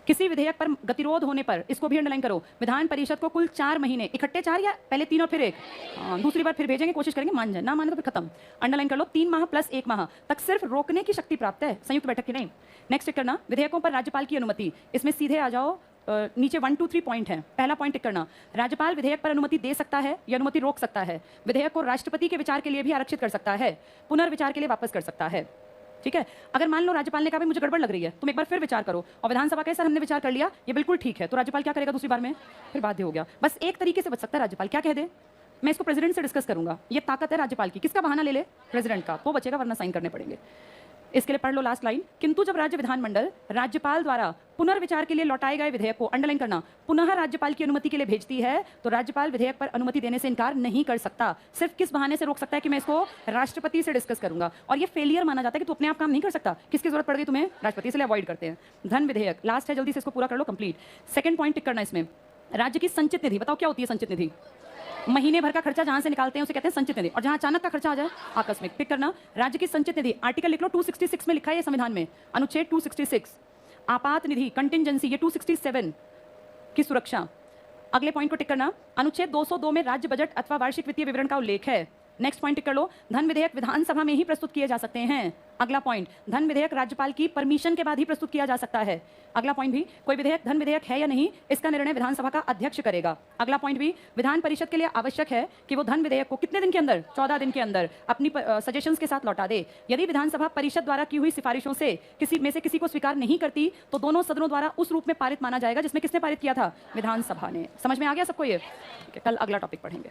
किसी विधेयक पर गतिरोध होने पर, इसको भी अंडरलाइन करो, विधान परिषद को कुल 4 महीने, इकट्ठे 4 या पहले 3 और फिर 1, दूसरी बार फिर भेजेंगे, कोशिश करेंगे मान जाए, ना माने तो फिर खत्म। अंडरलाइन कर लो, 3 माह प्लस 1 माह तक सिर्फ रोकने की शक्ति प्राप्त है, संयुक्त बैठक की नहीं। नेक्स्ट करना, विधेयकों पर राज्यपाल की अनुमति। इसमें सीधे आ जाओ, नीचे 1, 2, 3 पॉइंट है। पहला पॉइंट टिक करना, राज्यपाल विधेयक पर अनुमति दे सकता है या अनुमति रोक सकता है। विधेयक को राष्ट्रपति के विचार के लिए भी आरक्षित कर सकता है, पुनर्विचार के लिए वापस कर सकता है। ठीक है, अगर मान लो राज्यपाल ने कहा मुझे गड़बड़ लग रही है, तुम एक बार फिर विचार करो, और विधानसभा कहे सर हमने विचार कर लिया, ये बिल्कुल ठीक है, तो राज्यपाल क्या करेगा? दूसरी बार में फिर बाध्य हो गया। बस एक तरीके से बच सकता है राज्यपाल, क्या कह दे, मैं इसको प्रेसिडेंट से डिस्कस करूंगा, ये ताकत है राज्यपाल की, किसका बहाना ले ले? प्रेसिडेंट का, तो बचेगा, वरना साइन करने पड़ेंगे। इसके लिए पढ़ लो लास्ट लाइन, किंतु जब राज्य विधानमंडल राज्यपाल द्वारा पुनर्विचार के लिए लौटाए गए विधेयक को, अंडरलाइन करना, पुनः राज्यपाल की अनुमति के लिए भेजती है, तो राज्यपाल विधेयक पर अनुमति देने से इनकार नहीं कर सकता। सिर्फ किस बहाने से रोक सकता है कि मैं इसको राष्ट्रपति से डिस्कस करूंगा, और ये फेलियर माना जाता है कि तू अपने आप काम नहीं कर सकता, किसकी जरूरत पड़ गई तुम्हें? राष्ट्रपति, इसलिए अवॉइड करते हैं। धन विधेयक लास्ट है, जल्दी से इसको पूरा कर लो, कंप्लीट। सेकंड पॉइंट टिक करना इसमें, राज्य की संचित निधि। बताओ क्या होती है संचित निधि? महीने भर का खर्चा जहां से निकालते हैं उसे कहते हैं संचित निधि, और जहां अचानक का खर्चा आ जाए आकस्मिक। टिक करना, राज्य की संचित निधि, आर्टिकल लिख लो, 266 में लिखा है संविधान में, अनुच्छेद 266। आपात निधि, कंटिंजेंसी, ये 267 की सुरक्षा। अगले पॉइंट को टिक करना, अनुच्छेद 202 में राज्य बजट अथवा वार्षिक वित्तीय विवरण का उल्लेख है। नेक्स्ट पॉइंट टिक कर लो, धन विधेयक विधानसभा में ही प्रस्तुत किए जा सकते हैं। अगला पॉइंट, धन विधेयक राज्यपाल की परमिशन के बाद ही प्रस्तुत किया जा सकता है। अगला पॉइंट भी, कोई विधेयक धन विधेयक है या नहीं इसका निर्णय विधानसभा का अध्यक्ष करेगा। अगला पॉइंट भी, विधान परिषद के लिए आवश्यक है कि वो धन विधेयक को कितने दिन के अंदर? 14 दिन के अंदर अपनी सजेशंस के साथ लौटा दे। यदि विधानसभा परिषद द्वारा की हुई सिफारिशों से किसी को स्वीकार नहीं करती तो दोनों सदनों द्वारा उस रूप में पारित माना जाएगा जिसमें किसने पारित किया था? विधानसभा ने। समझ में आ गया सबको ये? कल अगला टॉपिक पढ़ेंगे।